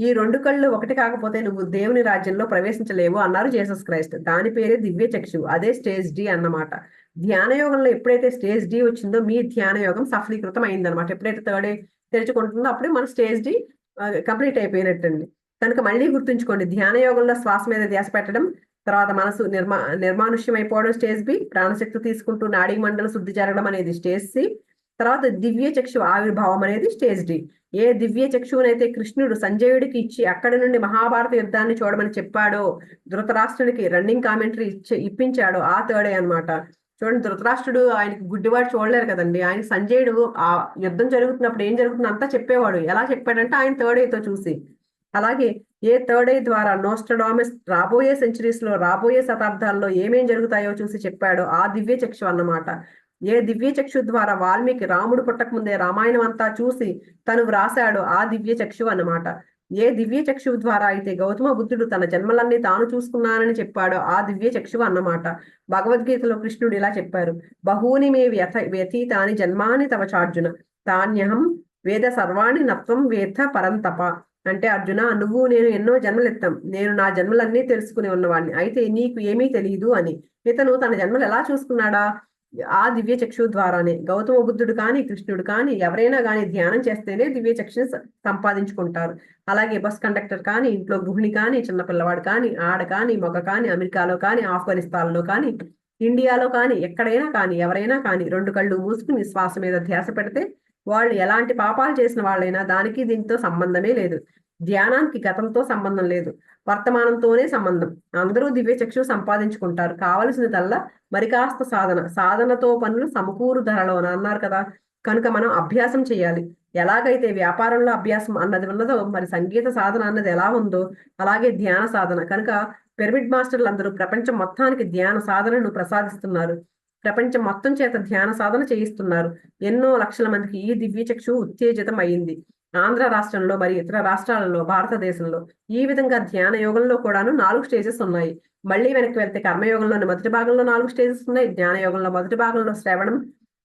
ఈ 2 కళ్ళు ఒకటి కాకపోతే నువ్వు దేవుని రాజ్యంలో ప్రవేశించలేవు అన్నారు జీసస్ క్రైస్ట్. దాని పేరే దివ్య చక్షువు. అదే స్టేజ్ డి అన్నమాట. ధ్యాన యోగంలో ఎప్పుడైతే స్టేజ్ డి వచ్చిందో మీ ధ్యాన యోగం సఫలీకృతం అయిందనమాట. ఎప్పుడైతే థర్డ్ ఐ తెరుచుకుంటుందో అప్పుడే మన స్టేజ్ డి కంప్లీట్ అయిపోయినట్టండి. కనుక మళ్ళీ గుర్తుంచుకోండి, ధ్యాన యోగంలో శ్వాస మీద ధ్యాస పెట్టడం, తర్వాత మనసు నిర్మానుష్యం అయిపోవడం స్టేజ్ బి, ప్రాణశక్తి తీసుకుంటూ నాడీ మండల శుద్ధి జరగడం అనేది స్టేజ్ సి, తర్వాత దివ్య చక్షు ఆవిర్భావం అనేది స్టేజ్ డి. ఏ దివ్య చక్షువునైతే కృష్ణుడు సంజయుడికి ఇచ్చి అక్కడి నుండి మహాభారత యుద్ధాన్ని చూడమని చెప్పాడో, ధృతరాష్ట్రుడికి రన్నింగ్ కామెంటరీ ఇప్పించాడో ఆ థర్డ్ ఐ అనమాట. చూడండి, ధృతరాష్ట్రుడు ఆయనకి గుడ్డివాడు చూడలేరు కదండి. ఆయన సంజయుడు ఆ యుద్ధం జరుగుతున్నప్పుడు ఏం జరుగుతుందో అంతా చెప్పేవాడు. ఎలా చెప్పాడంటే ఆయన థర్డ్ ఐతో చూసి. అలాగే ఏ థర్డ్ ఐ ద్వారా నోస్ట్రడామస్ రాబోయే సెంచరీస్ లో, రాబోయే శతాబ్దాల్లో ఏమేం జరుగుతాయో చూసి చెప్పాడో ఆ దివ్య చక్షు అన్నమాట. ఏ దివ్య చక్షు ద్వారా వాల్మీకి రాముడు పుట్టక ముందే రామాయణం అంతా చూసి తను వ్రాసాడో ఆ దివ్య చక్షు అన్నమాట. ఏ దివ్య చక్షువు ద్వారా అయితే గౌతమ బుద్ధుడు తన జన్మలన్నీ తాను చూసుకున్నానని చెప్పాడో ఆ దివ్య చక్షువు అన్నమాట. భగవద్గీతలో కృష్ణుడు ఇలా చెప్పారు, బహూని మే వ్యతీతాని జన్మాని తవ చార్జున తాన్యహం వేద సర్వాణి నత్వం వేత్త పరంతప. అంటే అర్జున, నువ్వు నేను ఎన్నో జన్మలెత్తాం, నేను నా జన్మలన్నీ తెలుసుకుని ఉన్నవాడిని, అయితే నీకు ఏమీ తెలియదు అని. ఇతను తన జన్మలు ఎలా చూసుకున్నాడా? ఆ దివ్య చక్షు ద్వారానే. గౌతమ బుద్ధుడు కానీ, కృష్ణుడు కానీ, ఎవరైనా కానీ ధ్యానం చేస్తేనే దివ్య చక్షుని సంపాదించుకుంటారు. అలాగే బస్ కండక్టర్ కానీ, ఇంట్లో గృహిణి కానీ, చిన్నపిల్లవాడు కానీ, ఆడ కానీ, మగ కానీ, అమెరికాలో కానీ, ఆఫ్ఘనిస్తాన్లో కానీ, ఇండియాలో కానీ, ఎక్కడైనా కానీ, ఎవరైనా కానీ 2 కళ్ళు మూసుకుని శ్వాస మీద ధ్యాస పెడితే వాళ్ళు ఎలాంటి పాపాలు చేసిన వాళ్ళైనా దానికి దీంతో సంబంధమే లేదు. ధ్యానానికి గతంతో సంబంధం లేదు, వర్తమానంతోనే సంబంధం. అందరూ దివ్య చక్షు సంపాదించుకుంటారు. కావలసినదల్లా మరి కాస్త సాధనతో పనులు సమకూరు ధరలోన అన్నారు కదా. కనుక మనం అభ్యాసం చేయాలి. ఎలాగైతే వ్యాపారంలో అభ్యాసం అన్నది ఉన్నదో, మరి సంగీత సాధన అన్నది ఎలా ఉందో అలాగే ధ్యాన సాధన. కనుక పిరమిడ్ మాస్టర్లు అందరూ ప్రపంచం మొత్తానికి ధ్యాన సాధనను ప్రసాదిస్తున్నారు. ప్రపంచం మొత్తం చేత ధ్యాన సాధన చేయిస్తున్నారు. ఎన్నో లక్షల మందికి ఈ దివ్య చక్షు ఉత్తేజితం అయింది. ఆంధ్ర రాష్ట్రంలో మరి ఇతర రాష్ట్రాలలో, భారతదేశంలో ఈ విధంగా ధ్యాన యోగంలో కూడాను 4 స్టేజెస్ ఉన్నాయి. మళ్ళీ వెనక్కి వెళ్తే కర్మయోగంలోని మొదటి భాగంలో 4 స్టేజెస్ ఉన్నాయి. జ్ఞాన యోగంలో మొదటి భాగంలో శ్రవణం,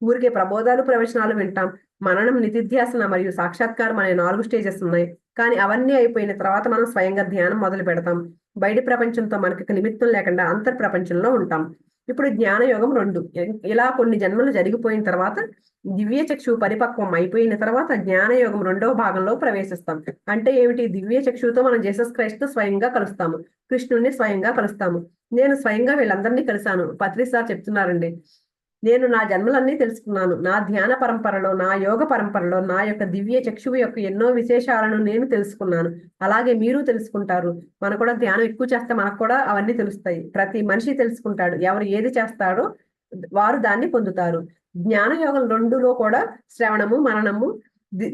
ఊరికే ప్రబోధాలు, ప్రవచనాలు వింటాం. మననం, నిధిధ్యాసన మరియు సాక్షాత్కారం అనే 4 స్టేజెస్ ఉన్నాయి. కానీ అవన్నీ అయిపోయిన తర్వాత మనం స్వయంగా ధ్యానం మొదలు పెడతాం. బయటి ప్రపంచంతో మనకి నిమిత్తం లేకుండా అంతర్ ప్రపంచంలో ఉంటాం. ఇప్పుడు జ్ఞానయోగం 2. ఇలా కొన్ని జన్మలు జరిగిపోయిన తర్వాత దివ్య చక్షు పరిపక్వం అయిపోయిన తర్వాత జ్ఞానయోగం 2వ భాగంలో ప్రవేశిస్తాం. అంటే ఏమిటి? దివ్య చక్షుతో మనం జీసస్ క్రైస్ట్ స్వయంగా కలుస్తాము, కృష్ణుడిని స్వయంగా కలుస్తాము. నేను స్వయంగా వీళ్ళందరినీ కలిశాను. పత్రి సార్ చెప్తున్నారండి, నేను నా జన్మలన్నీ తెలుసుకున్నాను. నా ధ్యాన పరంపరలో, నా యోగ పరంపరలో నా యొక్క దివ్య చక్షువు యొక్క ఎన్నో విశేషాలను నేను తెలుసుకున్నాను. అలాగే మీరు తెలుసుకుంటారు. మనం కూడా ధ్యానం ఎక్కువ చేస్తే మనకు కూడా అవన్నీ తెలుస్తాయి. ప్రతి మనిషి తెలుసుకుంటాడు. ఎవరు ఏది చేస్తారో వారు దాన్ని పొందుతారు. జ్ఞాన యోగం 2లో కూడా శ్రవణము, మననము,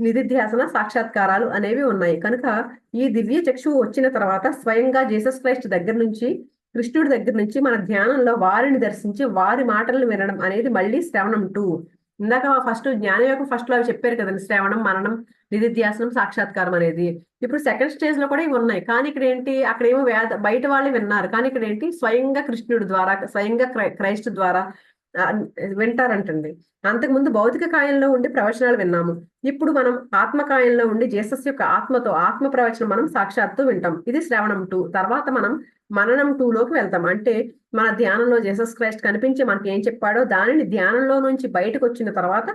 నిధిధ్యాసన, సాక్షాత్కారాలు అనేవి ఉన్నాయి. కనుక ఈ దివ్య చక్షువు వచ్చిన తర్వాత స్వయంగా జీసస్ క్రైస్ట్ దగ్గర నుంచి కృష్ణుడి దగ్గర నుంచి మన ధ్యానంలో వారిని దర్శించి వారి మాటలను వినడం అనేది మళ్ళీ శ్రవణం 2. ఇందాక ఫస్ట్ జ్ఞానయోగం ఫస్ట్ లో అవి చెప్పారు కదండి, శ్రవణం, మననం, నిధిధ్యాసనం, సాక్షాత్కారం అనేది. ఇప్పుడు సెకండ్ స్టేజ్ లో కూడా ఇవి ఉన్నాయి, కానీ ఇక్కడ ఏంటి, అక్కడేమో బయట వాళ్ళు విన్నారు, కానీ ఇక్కడ ఏంటి స్వయంగా కృష్ణుడి ద్వారా, స్వయంగా క్రైస్ట్ ద్వారా ఆ, వింటారంటండి. అంతకుముందు భౌతిక కాయంలో ఉండి ప్రవచనాలు విన్నాము. ఇప్పుడు మనం ఆత్మకాయంలో ఉండి జీసస్ యొక్క ఆత్మతో ఆత్మ ప్రవచనం మనం సాక్షాత్తు వింటాం. ఇది శ్రవణం 2. తర్వాత మనం మననం 2 లోకి వెళ్తాం. అంటే మన ధ్యానంలో జీసస్ క్రైస్ట్ కనిపించి మనకి ఏం చెప్పాడో దానిని ధ్యానంలో నుంచి బయటకు వచ్చిన తర్వాత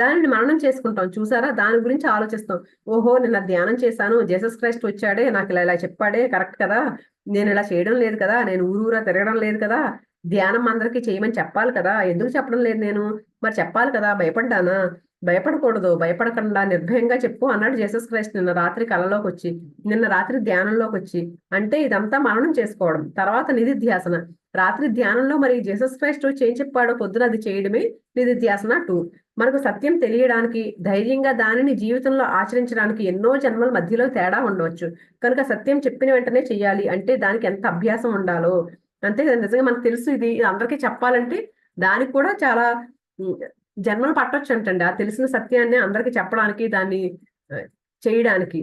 దానిని మననం చేసుకుంటాం. చూసారా, దాని గురించి ఆలోచిస్తాం. ఓహో, నిన్న ధ్యానం చేశాను, జీసస్ క్రైస్ట్ వచ్చాడే, నాకు ఇలా ఇలా చెప్పాడే, కరెక్ట్ కదా, నేను ఇలా చేయడం లేదు కదా, నేను ఊరూరా తిరగడం లేదు కదా, ధ్యానం అందరికీ చేయమని చెప్పాలి కదా, ఎందుకు చెప్పడం లేదు నేను, మరి చెప్పాలి కదా, భయపడ్డానా, భయపడకూడదు, భయపడకుండా నిర్భయంగా చెప్పు అన్నాడు జీసస్ క్రైస్ట్ నిన్న రాత్రి కలలోకి వచ్చి, నిన్న రాత్రి ధ్యానంలోకి వచ్చి. అంటే ఇదంతా మననం చేసుకోవడం. తర్వాత నిధిధ్యాసన. రాత్రి ధ్యానంలో మరి జీసస్ క్రైస్ట్ వచ్చి ఏం చెప్పాడో పొద్దున అది చేయడమే నిధిధ్యాసన 2. మనకు సత్యం తెలియడానికి, ధైర్యంగా దానిని జీవితంలో ఆచరించడానికి ఎన్నో జన్మల మధ్యలో తేడా ఉండవచ్చు. కనుక సత్యం చెప్పిన వెంటనే చెయ్యాలి అంటే దానికి ఎంత అభ్యాసం ఉండాలో. అంతే కదా, నిజంగా మనకు తెలుసు ఇది అందరికీ చెప్పాలంటే దానికి కూడా చాలా ఉమ్, జన్మలు పట్టొచ్చు అంటండి. ఆ తెలిసిన సత్యాన్ని అందరికి చెప్పడానికి, దాన్ని ఆ, చేయడానికి.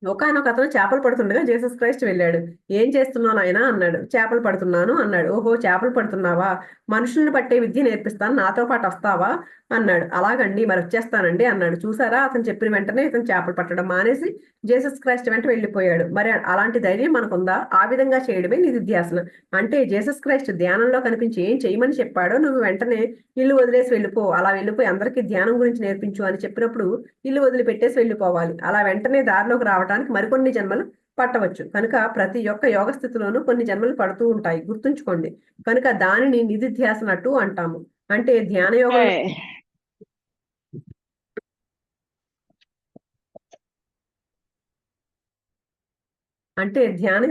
ఒకానొక అతను చేపలు పడుతుండగా జీసస్ క్రైస్ట్ వెళ్ళాడు. ఏం చేస్తున్నావు నాయనా అన్నాడు. చేపలు పడుతున్నాను అన్నాడు. ఓహో, చేపలు పడుతున్నావా, మనుషుల్ని పట్టే విద్య నేర్పిస్తాను, నాతో పాటు వస్తావా అన్నాడు. అలాగండి, మరి వచ్చేస్తానండి అన్నాడు. చూసారా, అతను చెప్పిన వెంటనే ఇతను చేపలు పట్టడం మానేసి జీసస్ క్రైస్ట్ వెంట వెళ్ళిపోయాడు. మరి అలాంటి ధైర్యం మనకుందా? ఆ విధంగా చేయడమే నిధిధ్యాసన. అంటే జీసస్ క్రైస్ట్ ధ్యానంలో కనిపించి ఏం చేయమని చెప్పాడో నువ్వు వెంటనే ఇల్లు వదిలేసి వెళ్ళిపో, అలా వెళ్ళిపోయి అందరికీ ధ్యానం గురించి నేర్పించు అని చెప్పినప్పుడు ఇల్లు వదిలిపెట్టేసి వెళ్ళిపోవాలి. అలా వెంటనే దారిలోకి రావడానికి మరికొన్ని జన్మలు పట్టవచ్చు. కనుక ప్రతి ఒక్క యోగ స్థితిలోనూ కొన్ని జన్మలు పడుతూ ఉంటాయి, గుర్తుంచుకోండి. కనుక దానిని నిధిధ్యాసనట్టు అంటాము. అంటే ధ్యాన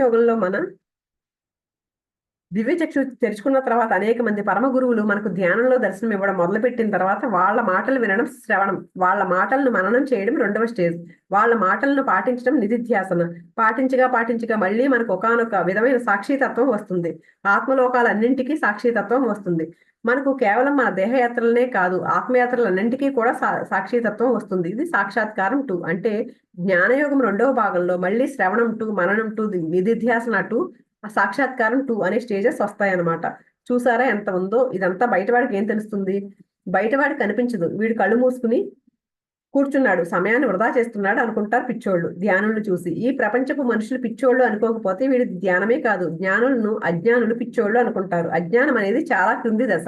యోగంలో మన దివ్య చక్షు తెరుచుకున్న తర్వాత అనేక మంది పరమ గురువులు మనకు ధ్యానంలో దర్శనం ఇవ్వడం మొదలుపెట్టిన తర్వాత వాళ్ళ మాటలు వినడం శ్రవణం, వాళ్ళ మాటలను మననం చేయడం 2వ స్టేజ్. వాళ్ళ మాటలను పాటించడం నిధిధ్యాసన. పాటించగా మళ్ళీ మనకు ఒకానొక విధమైన సాక్షితత్వం వస్తుంది. ఆత్మలోకాలన్నింటికీ సాక్షితత్వం వస్తుంది. మనకు కేవలం మన దేహయాత్రలనే కాదు, ఆత్మయాత్రలన్నింటికీ కూడా సాక్షితత్వం వస్తుంది. ఇది సాక్షాత్కారం 2. అంటే జ్ఞానయోగం 2వ భాగంలో మళ్ళీ శ్రవణం 2, మననం 2, నిధిధ్యాసన 2, ఆ సాక్షాత్కారం 2 అనే స్టేజెస్ వస్తాయన్నమాట. చూసారా ఎంత ఉందో. ఇదంతా బయటవాడికి ఏం తెలుస్తుంది? బయటవాడికి కనిపించదు. వీడు కళ్ళు మూసుకుని కూర్చున్నాడు, సమయాన్ని వృధా చేస్తున్నాడు అనుకుంటారు పిచ్చోళ్ళు ధ్యానులను చూసి. ఈ ప్రపంచపు మనుషులు పిచ్చోళ్ళు అనుకోకపోతే వీడి ధ్యానమే కాదు, జ్ఞానులను అజ్ఞానులు పిచ్చోళ్ళు అనుకుంటారు. అజ్ఞానం అనేది చాలా క్రింది దశ.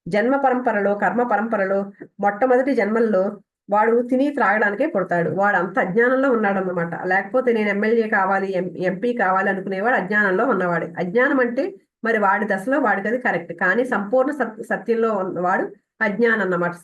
జన్మ పరంపరలో, కర్మ పరంపరలో మొట్టమొదటి జన్మల్లో వాడు తిని త్రాగడానికే పుడతాడు. వాడు అంత అజ్ఞానంలో ఉన్నాడన్నమాట. లేకపోతే నేను ఎమ్మెల్యే కావాలి, ఎంపీ కావాలి అనుకునేవాడు అజ్ఞానంలో ఉన్నవాడు. అజ్ఞానం అంటే మరి వాడి దశలో వాడికి అది కరెక్ట్, కానీ సంపూర్ణ సత్యంలో వాడు అజ్ఞానం అన్నమాట.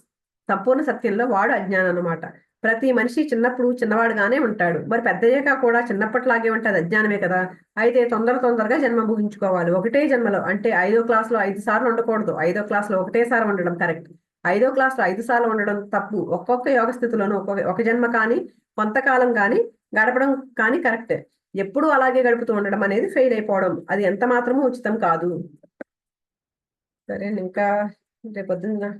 సంపూర్ణ సత్యంలో వాడు అజ్ఞానం అన్నమాట. ప్రతి మనిషి చిన్నప్పుడు చిన్నవాడుగానే ఉంటాడు. మరి పెద్దయ్యాక కూడా చిన్నప్పటిలాగే ఉంటుంది, అజ్ఞానమే కదా. అయితే తొందరగా జన్మ ముగించుకోవాలి. ఒకటే జన్మలో, అంటే 5వ క్లాసులో 5 సార్లు ఉండకూడదు, 5వ క్లాసులో ఒకటేసారి ఉండడం కరెక్ట్. 5వ క్లాసులో 5 సార్లు ఉండడం తప్పు. ఒక్కొక్క యోగ స్థితిలోనూ ఒక జన్మ కానీ కొంతకాలం కానీ గడపడం కానీ కరెక్ట్. ఎప్పుడూ అలాగే గడుపుతూ ఉండడం అనేది ఫెయిల్ అయిపోవడం, అది ఎంత మాత్రమూ ఉచితం కాదు. సరే, ఇంకా రేపొద్దున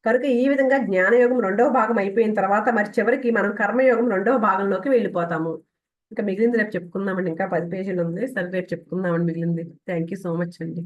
కనుక ఈ విధంగా జ్ఞానయోగం 2వ భాగం అయిపోయిన తర్వాత మరి చివరికి మనం కర్మయోగం 2వ భాగంలోకి వెళ్ళిపోతాము. ఇంకా మిగిలింది రేపు చెప్పుకుందామండి. ఇంకా 10 పేజీలు ఉంది. సరే, రేపు చెప్పుకుందామండి మిగిలింది. థ్యాంక్ యూ సో మచ్ అండి.